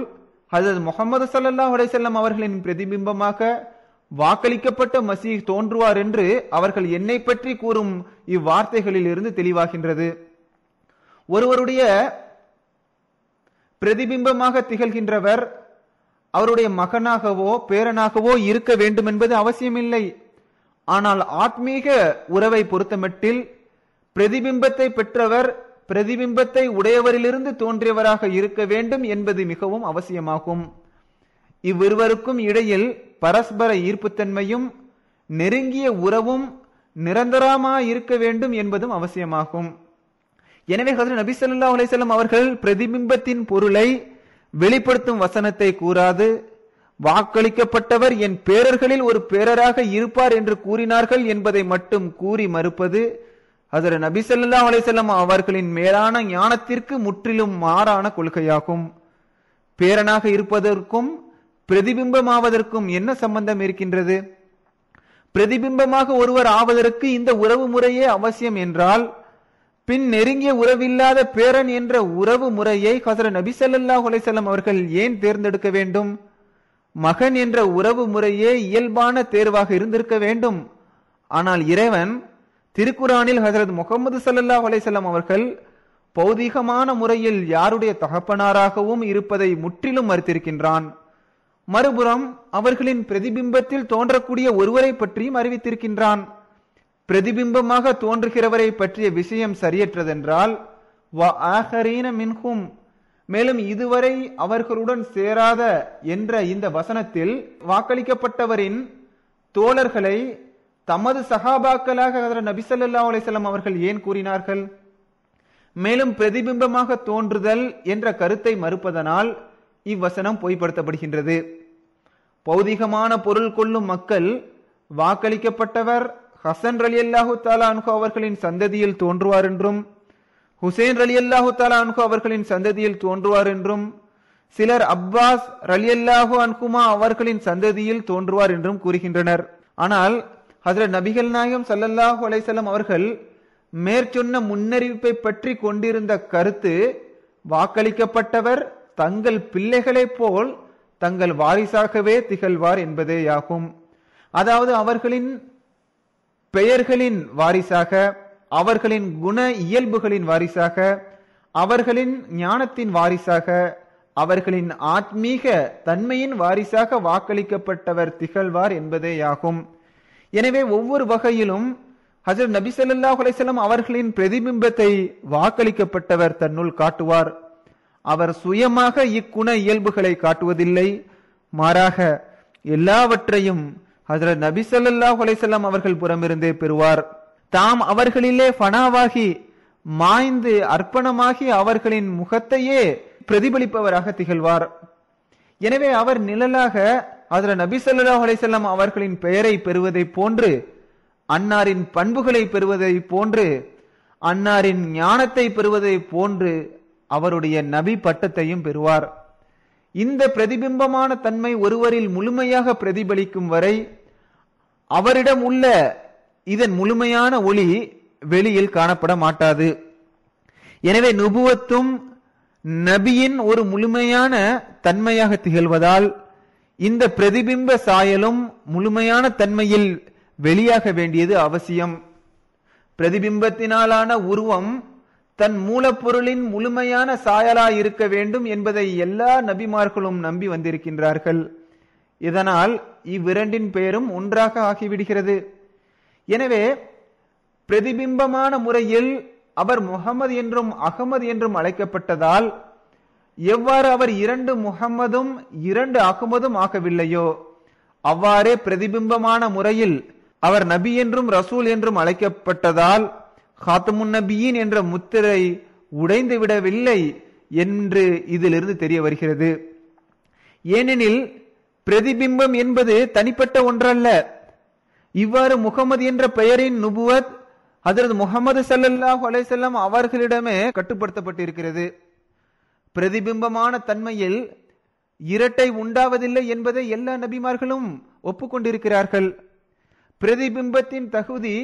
ஹஜ்ரத் முஹம்மது ஸல்லல்லாஹு அலைஹி வஸல்லம் அவர்களின் பிரதிபிம்பமாக வாக்களிக்கப்பட்ட மசீஹ் தோன்றுவார் என்று அவர்கள் என்னை பற்றி கூறும் இவ்வார்த்தைகளில் இருந்து தெளிவாகின்றது. ஒருவருடைய பிரதிபிம்பமாக திகழ்கின்றவர் அவருடைய மகனாகவோ பேரனாகவோ இருக்க வேண்டும் என்பது அவசியமில்லை. ஆனால் ஆத்மீக உறவை பொறுத்தமட்டில் பிரதிபிம்பத்தை பெற்றவர் பிரதிபிம்பத்தை உடையவரிலிருந்து தோன்றியவராக இருக்க வேண்டும் என்பது மிகவும் அவசியமாகும். இவ்விருவருக்கும் இடையில் பரஸ்பர ஈர்ப்புத்தன்மையும் நெருங்கிய உறவும் நிரந்தரமாக இருக்க வேண்டும் என்பதும் அவசியமாகும். எனவே ஹஜ்ரத் நபி ஸல்லல்லாஹு அலைஹி வஸல்லம் அவர்கள் பிரதிபிம்பத்தின் பொருளை வெளிப்படுத்தும் வசனத்தை கூறாது வாக்களிக்கப்பட்டவர் என் பேரர்களில் ஒரு பேரராக இருப்பார் என்று கூறினார்கள் என்பதை மட்டும் கூறி மறுப்பது ஹஜ்ரத் நபி ஸல்லல்லாஹு அலைஹி வஸல்லம் அவர்களின் மேலான ஞானத்திற்கு முற்றிலும் மாறான கொள்கையாகும். பேரனாக இருப்பதற்கும் பிரதிபிம்பமாவதற்கும் என்ன சம்பந்தம் இருக்கின்றது? பிரதிபிம்பமாக ஒருவர் ஆவதற்கு இந்த உறவு முறையே அவசியம் என்றால் பின் நெருங்கிய உறவில்லாத பேரன் என்ற உறவு முறையை ஹஜ்ரத் நபி ஸல்லல்லாஹு அலைஹி வஸல்லம் அவர்கள் ஏன் தேர்ந்தெடுக்க வேண்டும்? மகன் என்ற உறவு முறையே இயல்பான தேர்வாக இருந்திருக்க வேண்டும். ஆனால் இறைவன் திருக்குரானில் ஹஜ்ரத் முஹம்மது ஸல்லல்லாஹு அலைஹி வஸல்லம் அவர்கள் பௌதிகமான முறையில் யாருடைய தகப்பனாராகவும் இருப்பதை முற்றிலும் மறுத்திருக்கின்றான். மறுபுறம் அவர்களின் பிரதிபிம்பத்தில் தோன்றக்கூடிய ஒருவரை பற்றியும் அறிவித்திருக்கின்றான். பிரதிபிம்பமாக தோன்றுகிறவரை பற்றிய விஷயம் சரியற்றதென்றால் மேலும் இதுவரை அவர்களுடன் சேராத என்ற இந்த வசனத்தில் வாக்களிக்கப்பட்டவரின் தோழர்களை தமது சஹாபாக்களாக ஹஜ்ரத் நபி ஸல்லல்லாஹு அலைஹி வஸல்லம் அவர்கள் ஏன் கூறினார்கள்? மேலும் பிரதிபிம்பமாக தோன்றுதல் என்ற கருத்தை மறுப்பதனால் இவ்வசனம் பொய்ப்படுத்தப்படுகின்றது. பௌதிகமான பொருள் கொள்ளும் மக்கள் வாக்களிக்கப்பட்டவர் ஹசன் ரலியல்லாஹு தஆலா அன்ஹு அவர்களின் சந்ததியில் தோன்றுவார் என்றும் ஹுசைன் ரலியல்லாஹு தஆலா அன்ஹு அவர்களின் சந்ததியில் தோன்றுவார் என்றும் சிலர் அப்பாஸ் ரலியல்லாஹு அன்ஹுமா அவர்களின் சந்ததியில் தோன்றுவார் என்றும் கூறுகின்றனர். ஆனால் ஹஜ்ரத் நபிகள் நாயகம் ஸல்லல்லாஹு அலைஹி வஸல்லம் அவர்கள் மேற்சொன்ன முன்னறிவிப்பை பற்றி கொண்டிருந்த கருத்து வாக்களிக்கப்பட்டவர் தங்கள் பிள்ளைகளைப் போல் தங்கள் வாரிசாகவே திகழ்வார் என்பதேயாகும். அதாவது அவர்களின் பெயர்களின் வாரிசாக, அவர்களின் குண இயல்புகளின் வாரிசாக, அவர்களின் ஞானத்தின் வாரிசாக, அவர்களின் ஆத்மீக தன்மையின் வாரிசாக வாக்களிக்கப்பட்டவர் திகழ்வார் என்பதேயாகும். எனவே ஒவ்வொரு வகையிலும் ஹஜ்ரத் நபி ஸல்லல்லாஹு அலைஹி வஸல்லம் அவர்களின் பிரதிபிம்பத்தை வாக்களிக்கப்பட்டவர் தன்னுள் காட்டுவார். அவர் சுயமாக இக்குண இயல்புகளை காட்டுவதில்லை, மாறாக எல்லாவற்றையும் ஹஜ்ரத் நபி ஸல்லல்லாஹு அலைஹி வஸல்லம் அவர்கள் புறமிருந்தே பெறுவார். தாம் அவர்களிலே ஃபனாவாகி மாய்ந்து அர்ப்பணமாகி அவர்களின் முகத்தையே பிரதிபலிப்பவராக திகழ்வார். எனவே அவர் நிழலாக ஹஜ்ரத் நபி ஸல்லல்லாஹு அலைஹி வஸல்லம் அவர்களின் பெயரை பெறுவதை போன்று, அன்னாரின் பண்புகளை பெறுவதை போன்று, அன்னாரின் ஞானத்தை பெறுவதை போன்று அவருடைய நபி பட்டத்தையும் பெறுவார். இந்த பிரதிபிம்பமான தன்மை ஒருவரில் முழுமையாக பிரதிபலிக்கும் வரை அவரிடம் உள்ள இதன் முழுமையான ஒளி வெளியில் காணப்பட மாட்டாது. எனவே நுபுவத்தும் நபியின் ஒரு முழுமையான தன்மையாக திகழ்வதால் இந்த பிரதிபிம்ப சாயலும் முழுமையான தன்மையில் வெளியாக வேண்டியது அவசியம். பிரதிபிம்பத்தினாலான உருவம் தன் மூலப்பொருளின் முழுமையான சாயலாய் இருக்க வேண்டும் என்பதை எல்லா நபிமார்களும் நம்பி வந்திருக்கின்றார்கள். இதனால் இவ்விரண்டின் பெயரும் ஒன்றாக ஆகிவிடுகிறது. எனவே பிரதிபிம்பமான முறையில் அவர் முஹம்மது என்றும் அகமது என்றும் அழைக்கப்பட்டதால் எவ்வாறு அவர் இரண்டு முஹம்மதும் இரண்டு அகமதும் ஆகவில்லையோ அவ்வாறே பிரதிபிம்பமான முறையில் அவர் நபி என்றும் ரசூல் என்றும் அழைக்கப்பட்டதால் காத்தமுன் நபியின் என்ற முத்திரை உடைந்து விடவில்லை என்று இதிலிருந்து தெரிய வருகிறது. ஏனெனில் பிரதிபிம்பம் என்பது தனிப்பட்ட ஒன்றல்ல. இவ்வாறு முகமது என்ற பெயரின் நுபுவத் ஹஜ்ரத் முஹம்மது ஸல்லல்லாஹு அலைஹி வஸல்லம் அவர்களிடமே கட்டுப்படுத்தப்பட்டிருக்கிறது. பிரதிபிம்பமான தன்மையில் இரட்டை உண்டாவதில்லை என்பதை எல்லா நபிமார்களும் ஒப்புக்கொண்டிருக்கிறார்கள். பிரதிபிம்பத்தின் தகுதி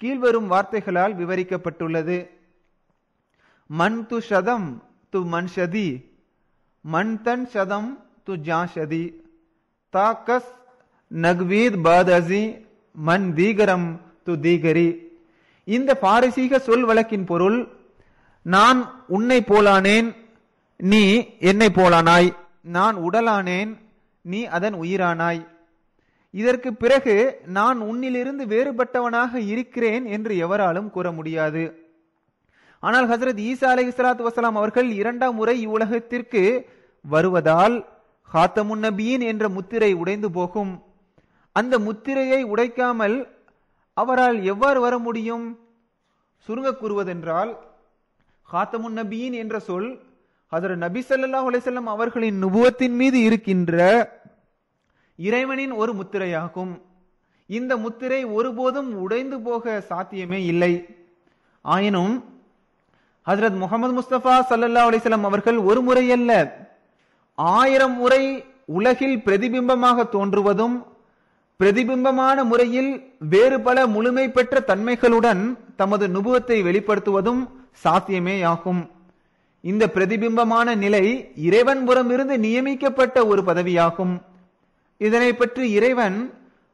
கீழ்வரும் வார்த்தைகளால் விவரிக்கப்பட்டுள்ளது. மன் து ஷதம் து மன்ஷதி, மன் தன் ஷதம் து ஜாஷதி, தாக்கஸ் நக்வீத் பாதசி, மன் தீகரம் து தீகரி. இந்த பாரசீக சொல் வழக்கின் பொருள், நான் உன்னை போலானேன், நீ என்னை போலானாய், நான் உடலானேன், நீ அதன் உயிரானாய். இதற்கு பிறகு நான் உன்னிலிருந்து வேறுபட்டவனாக இருக்கிறேன் என்று எவராலும் கூற முடியாது. ஆனால் ஹஜ்ரத் ஈசா அலைஹிஸ்ஸலாத்து வஸலாம் அவர்கள் இரண்டாம் முறை இவ்வுலகத்திற்கு வருவதால் ஹாத்தமுன் நபியின் என்ற முத்திரை உடைந்து போகும். அந்த முத்திரையை உடைக்காமல் அவரால் எவ்வாறு வர முடியும்? சுருங்க கூறுவதென்றால், ஹாத்தமுன் நபியின் என்ற சொல் ஹஜ்ரத் நபி ஸல்லல்லாஹு அலைஹி வஸல்லம் அவர்களின் நுபுவத்தின் மீது இருக்கின்ற இறைவனின் ஒரு முத்திரையாகும். இந்த முத்திரை ஒருபோதும் உடைந்து போக சாத்தியமே இல்லை. ஆயினும் ஹஜ்ரத் முஹம்மது முஸ்தபா ஸல்லல்லாஹு அலைஹி வஸல்லம் அவர்கள் ஒரு முறை அல்ல, 1000 முறை உலகில் பிரதிபிம்பமாக தோன்றுவதும் பிரதிபிம்பமான முறையில் வேறு பல முழுமை பெற்ற தன்மைகளுடன் தமது நுபுவத்தை வெளிப்படுத்துவதும் சாத்தியமேயாகும். இந்த பிரதிபிம்பமான நிலை இறைவன் புறமிருந்து நியமிக்கப்பட்ட ஒரு பதவியாகும். இதனை பற்றி இறைவன்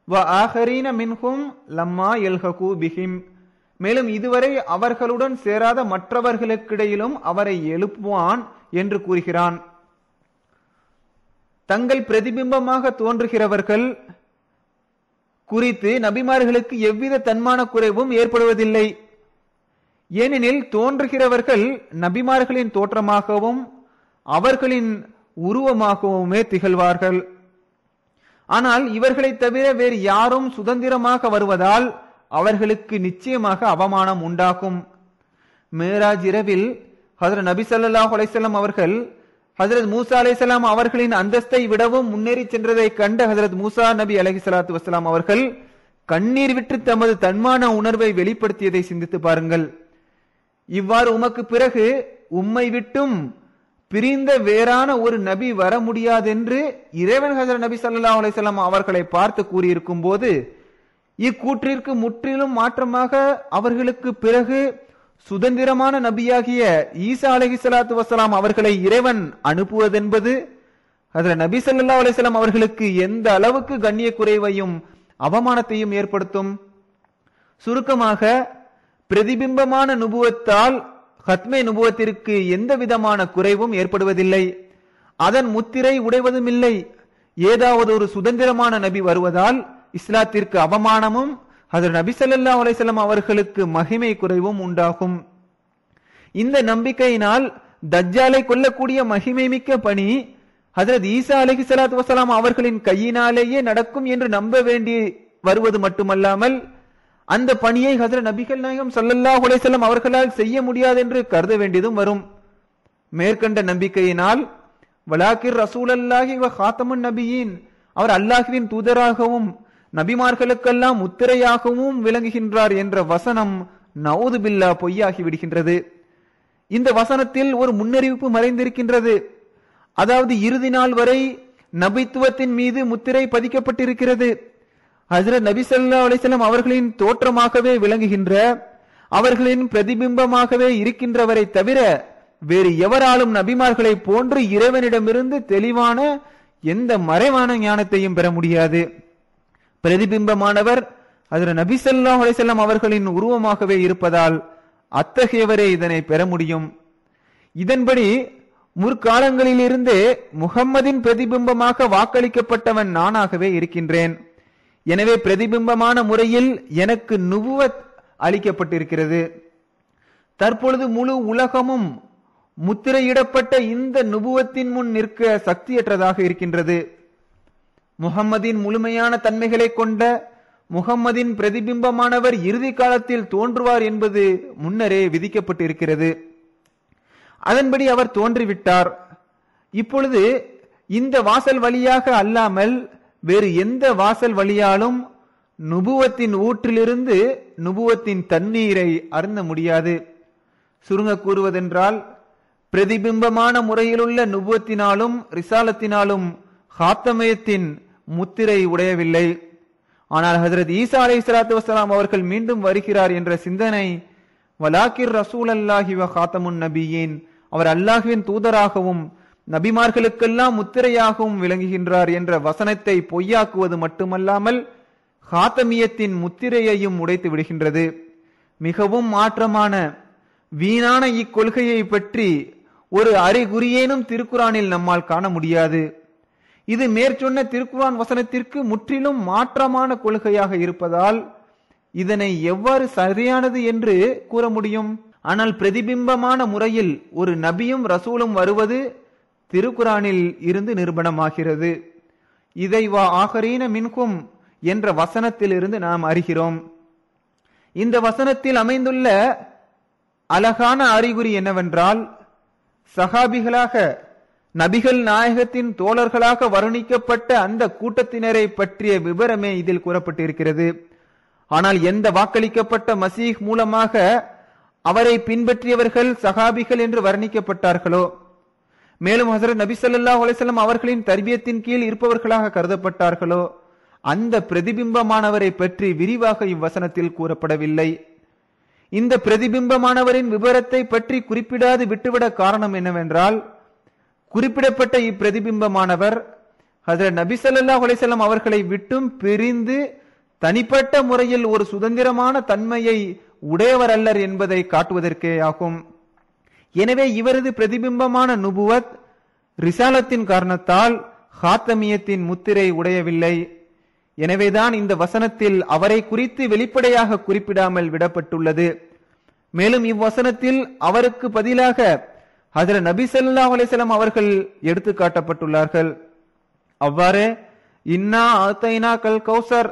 வ ஆஹரீன மின்ஹும் லம்மா யல்ஹகு பிஹிம், மேலும் இதுவரை அவர்களுடன் சேராத மற்றவர்களுக்கிடையிலும் அவரை எழுப்புவான் என்று கூறுகிறான். தங்கள் பிரதிபிம்பமாக தோன்றுகிறவர்கள் குறித்து நபிமார்களுக்கு எவ்வித தன்மான குறைவும் ஏற்படுவதில்லை. ஏனெனில் தோன்றுகிறவர்கள் நபிமார்களின் தோற்றமாகவும் அவர்களின் உருவமாகவுமே திகழ்வார்கள். ஆனால் இவர்களை தவிர வேறு யாரும் சுதந்திரமாக வருவதால் அவர்களுக்கு நிச்சயமாக அவமானம் உண்டாகும். மேராஜ் இரவில் ஹஜ்ரத் நபி ஸல்லல்லாஹு அலைஹி வஸல்லம் அவர்கள் ஹஜ்ரத் மூசா அலைஹிஸ்ஸலாம் அவர்களின் அந்தஸ்தை விடவும் முன்னேறி சென்றதை கண்ட ஹஜ்ரத் மூசா நபி அலைஹிஸ்ஸலாத்து வஸ்ஸலாம் அவர்கள் கண்ணீர் விட்டு தமது தன்மான உணர்வை வெளிப்படுத்தியதை சிந்தித்து பாருங்கள். இவ்வாறு உமக்கு பிறகு உம்மை விட்டும் பிரிந்த வேறான ஒரு நபி வர முடியாதென்று இறைவன் ஹஜ்ரத் நபி ஸல்லல்லாஹு அலைஹி வஸல்லம் அவர்களை பார்த்து கூறியிருக்கும் போது, இக்கூற்றிற்கு முற்றிலும் மாற்றமாக அவர்களுக்கு பிறகு சுதந்திரமான நபியாகிய ஈசா அலைஹிஸ்ஸலாத்து வஸ்ஸலாம் அவர்களை இறைவன் அனுப்புவதென்பது ஹஜ்ரத் நபி ஸல்லல்லாஹு அலைஹி வஸல்லம் அவர்களுக்கு எந்த அளவுக்கு கண்ணிய குறைவையும் அவமானத்தையும் ஏற்படுத்தும். சுருக்கமாக, பிரதிபிம்பமான நுபுவத்தால் ஹத்மே நுபுவத்திற்கு எந்த விதமான குறைவும் ஏற்படுவதில்லை, அதன் முத்திரை உடைவதும் இல்லை. ஏதாவது ஒரு சுதந்திரமான நபி வருவதால் இஸ்லாத்திற்கு அவமானமும் ஹஜ்ரத் நபி ஸல்லல்லாஹு அலைஹி வஸல்லம் அவர்களுக்கு மகிமை குறைவும் உண்டாகும். இந்த நம்பிக்கையினால் தஜ்ஜாலை கொல்லக்கூடிய மகிமை மிக்க பணி ஹஜ்ரத் ஈசா அலைஹிஸ்ஸலாத்து வஸ்ஸலாம் அவர்களின் கையினாலேயே நடக்கும் என்று நம்ப வேண்டி வருவது மட்டுமல்லாமல், அந்த பணியை ஹஜ்ரத் நபிகள் நாயகம் ஸல்லல்லாஹு அலைஹி வஸல்லம் அவர்களால் செய்ய முடியாது என்று கருத வேண்டியதும் வரும். மேற்கண்ட நம்பிக்கையினால் வலாக்கிர் ரசூலல்லாஹி வ ஹாத்தமுன் நபியின், அவர் அல்லாஹ்வின் தூதராகவும் நபிமார்களுக்கெல்லாம் முத்திரையாகவும் விளங்குகின்றார் என்ற வசனம் நவுது பில்லா பொய்யாகி விடுகின்றது. இந்த வசனத்தில் ஒரு முன்னறிவிப்பு மறைந்திருக்கின்றது. அதாவது இறுதி நாள் வரை நபித்துவத்தின் மீது முத்திரை பதிக்கப்பட்டிருக்கிறது. ஹஜ்ரத் நபி ஸல்லல்லாஹு அலைஹி வஸல்லம் அவர்களின் தோற்றமாகவே விளங்குகின்ற, அவர்களின் பிரதிபிம்பமாகவே இருக்கின்றவரை தவிர வேறு எவராலும் நபிமார்களை போன்று இறைவனிடமிருந்து தெளிவான எந்த மறைவான ஞானத்தையும் பெற முடியாது. பிரதிபிம்பமானவர் ஹஜ்ரத் நபி ஸல்லல்லாஹு அலைஹி வஸல்லம் அவர்களின் உருவமாகவே இருப்பதால் அத்தகையவரே இதனை பெற முடியும். இதன்படி முற்காலங்களிலிருந்தே முஹம்மதின் பிரதிபிம்பமாக வாக்களிக்கப்பட்டவன் நானாகவே இருக்கின்றேன். எனவே பிரதிபிம்பமான முறையில் எனக்கு நுபுவத் அளிக்கப்பட்டிருக்கிறது. தற்பொழுது முழு உலகமும் முத்திரையிடப்பட்ட இந்த நுபுவத்தின் முன் நிற்க சக்தியற்றதாக இருக்கின்றது. முஹம்மதின் முழுமையான தன்மைகளை கொண்ட முஹம்மதின் பிரதிபிம்பமானவர் இறுதி காலத்தில் தோன்றுவார் என்பது முன்னரே விதிக்கப்பட்டிருக்கிறது. அதன்படி அவர் தோன்றிவிட்டார். இப்பொழுது இந்த வாசல் வழியாக அல்லாமல் வேறு எந்த வாசல் வழியாலும் நுபுவத்தின் ஊற்றிலிருந்து நுபுவத்தின் தண்ணீரை அருந்த முடியாது. சுருங்க கூறுவதென்றால், பிரதிபிம்பமான முறையிலுள்ள நுபுவத்தினாலும் ரிசாலத்தினாலும் ஹாத்தமயத்தின் முத்திரை உடையவில்லை. ஆனால் ஹஜ்ரத் ஈசா அலைஹிஸ்ஸலாத்து வஸ்ஸலாம் அவர்கள் மீண்டும் வருகிறார் என்ற சிந்தனை, வலாக்கிர் ரசூல் அல்லாஹி வ ஹாத்தமுன் நபியின், அவர் அல்லாஹ்வின் தூதராகவும் நபிமார்களுக்கெல்லாம் முத்திரையாகவும் விளங்குகின்றார் என்ற வசனத்தை பொய்யாக்குவது மட்டுமல்லாமல் ஹாத்தமியத்தின் முத்திரையையும் உடைத்து விடுகின்றது. மிகவும் மாற்றமான வீணான இக்கொள்கையை பற்றி ஒரு அறிகுறியேனும் திருக்குரானில் நம்மால் காண முடியாது. இது மேற்சொன்ன திருக்குரான் வசனத்திற்கு முற்றிலும் மாற்றமான கொள்கையாக இருப்பதால் இதனை எவ்வாறு சரியானது என்று கூற முடியும்? ஆனால் பிரதிபிம்பமான முறையில் ஒரு நபியும் ரசூலும் வருவது திருக்குரானில் இருந்து நிரூபணமாகிறது. இதை வா ஆகரீன மின்கும் என்ற வசனத்தில் இருந்து நாம் அறிகிறோம். இந்த வசனத்தில் அமைந்துள்ள அழகான அறிகுறி என்னவென்றால், சஹாபிகளாக நபிகள் நாயகத்தின் தோழர்களாக வர்ணிக்கப்பட்ட அந்த கூட்டத்தினரை பற்றிய விவரமே இதில் கூறப்பட்டிருக்கிறது. ஆனால் எந்த வாக்களிக்கப்பட்ட மசீஹ் மூலமாக அவரை பின்பற்றியவர்கள் சஹாபிகள் என்று வர்ணிக்கப்பட்டார்களோ, மேலும் ஹஸரத் நபி ஸல்லல்லாஹு அலைஹி வஸல்லம் அவர்களின் தர்பியத்தின் கீழ் இருப்பவர்களாக கருதப்பட்டார்களோ, அந்த பிரதிபிம்பமானவரை பற்றி விரிவாக இவ்வசனத்தில் கூறப்படவில்லை. இந்த பிரதிபிம்பமானவரின் விவரத்தை பற்றி குறிப்பிடாது விட்டுவிட காரணம் என்னவென்றால், குறிப்பிடப்பட்ட இப்பிரதிபிம்பமானவர் ஹஸரத் நபி ஸல்லல்லாஹு அலைஹி வஸல்லம் அவர்களை விட்டும் பிரிந்து தனிப்பட்ட முறையில் ஒரு சுதந்திரமான தன்மையை உடையவர் அல்லர் என்பதை காட்டுவதற்கே ஆகும். எனவே இவரது பிரதிபிம்பமான நுபுவத் ரிசாலத்தின் காரணத்தால் ஹாத்தமியத்தின் முத்திரை உடையவில்லை. எனவேதான் இந்த வசனத்தில் அவரை குறித்து வெளிப்படையாக குறிப்பிடாமல் விடப்பட்டுள்ளது. மேலும் இவ்வசனத்தில் அவருக்கு பதிலாக ஹஜ்ரத் நபி ஸல்லல்லாஹு அலைஹி வஸல்லம் அவர்கள் எடுத்து காட்டப்பட்டுள்ளார்கள். அவ்வாறே இன்னா ஆத்தைனா கல் கௌசர்,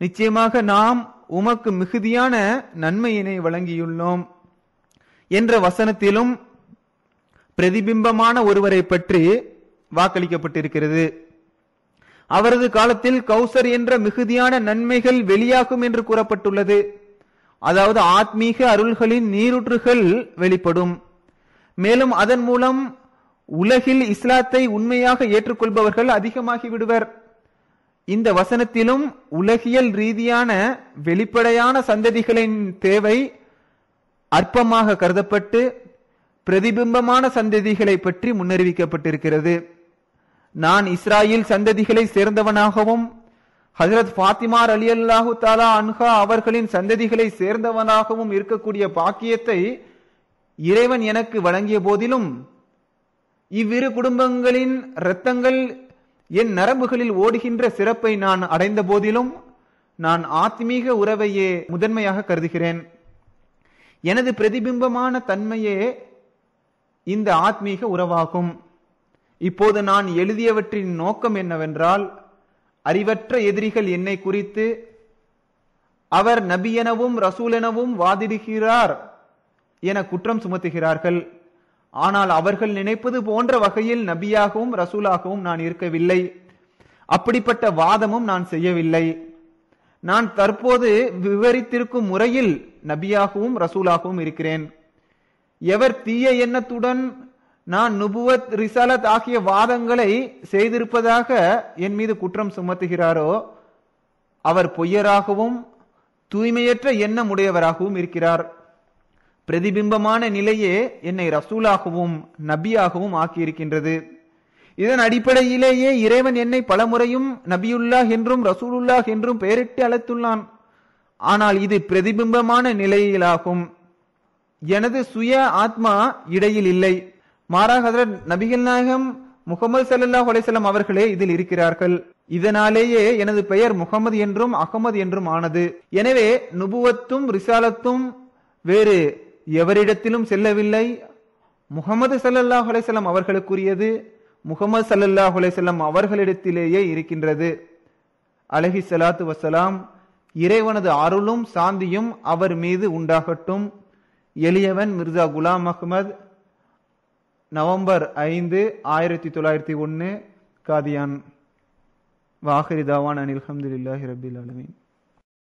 நிச்சயமாக நாம் உமக்கு மிகுதியான நன்மையினை வழங்கியுள்ளோம் என்ற வசனத்திலும் பிரதிபிம்பமான ஒருவரை பற்றி வாக்களிக்கப்பட்டிருக்கிறது. அவரது காலத்தில் கௌசர் என்ற மிகுதியான நன்மைகள் வெளியாகும் என்று கூறப்பட்டுள்ளது. அதாவது ஆத்மீக அருள்களின் நீரூற்றுகள் வெளிப்படும். மேலும் அதன் மூலம் உலகில் இஸ்லாத்தை உண்மையாக ஏற்றுக்கொள்பவர்கள் அதிகமாகி விடுவர். இந்த வசனத்திலும் உலகியல் ரீதியான வெளிப்படையான சந்ததிகளின் தேவை அற்பமாக கருதப்பட்டு பிரதிபிம்பமான சந்ததிகளை பற்றி முன்னறிவிக்கப்பட்டிருக்கிறது. நான் இஸ்ராயில் சந்ததிகளை சேர்ந்தவனாகவும் ஹஜ்ரத் ஃபாத்திமா ரலியல்லாஹு தஆலா அன்ஹா அவர்களின் சந்ததிகளை சேர்ந்தவனாகவும் இருக்கக்கூடிய பாக்கியத்தை இறைவன் எனக்கு வழங்கிய போதிலும், இவ்விரு குடும்பங்களின் இரத்தங்கள் என் நரம்புகளில் ஓடுகின்ற சிறப்பை நான் அடைந்த போதிலும் நான் ஆத்மீக உறவையே முதன்மையாக கருதுகிறேன். எனது பிரதிபிம்பமான தன்மையே இந்த ஆத்மீக உறவாகும். இப்போது நான் எழுதியவற்றின் நோக்கம் என்னவென்றால், அறிவற்ற எதிரிகள் என்னை குறித்து அவர் நபி எனவும் ரசூல் எனவும் வாதிடுகிறார் என குற்றம் சுமத்துகிறார்கள். ஆனால் அவர்கள் நினைப்பது போன்ற வகையில் நபியாகவும் ரசூலாகவும் நான் இருக்கவில்லை. அப்படிப்பட்ட வாதமும் நான் செய்யவில்லை. நான் தற்போது விவரித்திருக்கும் முறையில் நபியாகவும் ரசூலாகவும் இருக்கிறேன். எவர் தீய எண்ணத்துடன் நான் நுபுவத் ரிசாலத் ஆகிய வாதங்களை செய்திருப்பதாக என் மீது குற்றம் சுமத்துகிறாரோ, அவர் பொய்யராகவும் தூய்மையற்ற எண்ணம் உடையவராகவும் இருக்கிறார். பிரதிபிம்பமான நிலையே என்னை ரசூலாகவும் நபியாகவும் ஆக்கியிருக்கின்றது. இதன் அடிப்படையிலேயே இறைவன் என்னை பலமுறையும் நபியுல்லாஹ் என்றும் ரசூலுல்லாஹ் என்றும் பெயரிட்டு அழைத்துள்ளான். ஆனால் இது பிரதிபிம்பமான நிலையிலாகும். எனது சுய ஆத்மா இடையில் இல்லை. மாறாக ஹஜ்ரத் நபிகள் நாயகம் முகமது ஸல்லல்லாஹு அலைஹி வஸல்லம் அவர்களே இதில் இருக்கிறார்கள். இதனாலேயே எனது பெயர் முகமது என்றும் அகமது என்றும் ஆனது. எனவே நுபுவத்தும் ரிசாலத்தும் வேறு எவரிடத்திலும் செல்லவில்லை. முகமது ஸல்லல்லாஹு அலைஹி வஸல்லம் அவர்களுக்குரியது முகமது ஸல்லல்லாஹு அலைஹி வஸல்லம் அவர்களிடத்திலேயே இருக்கின்றது. அலைஹி ஸலாத்து வஸலாம். இறைவனது அருளும் சாந்தியும் அவர் மீது உண்டாகட்டும். எளியவன் மிர்சா குலாம் அஹ்மத், நவம்பர் 5, 1901, காதியான். வாஹிரி தாவான் அனில் அல்ஹம்துலில்லாஹி ரப்பில் ஆலமீன்.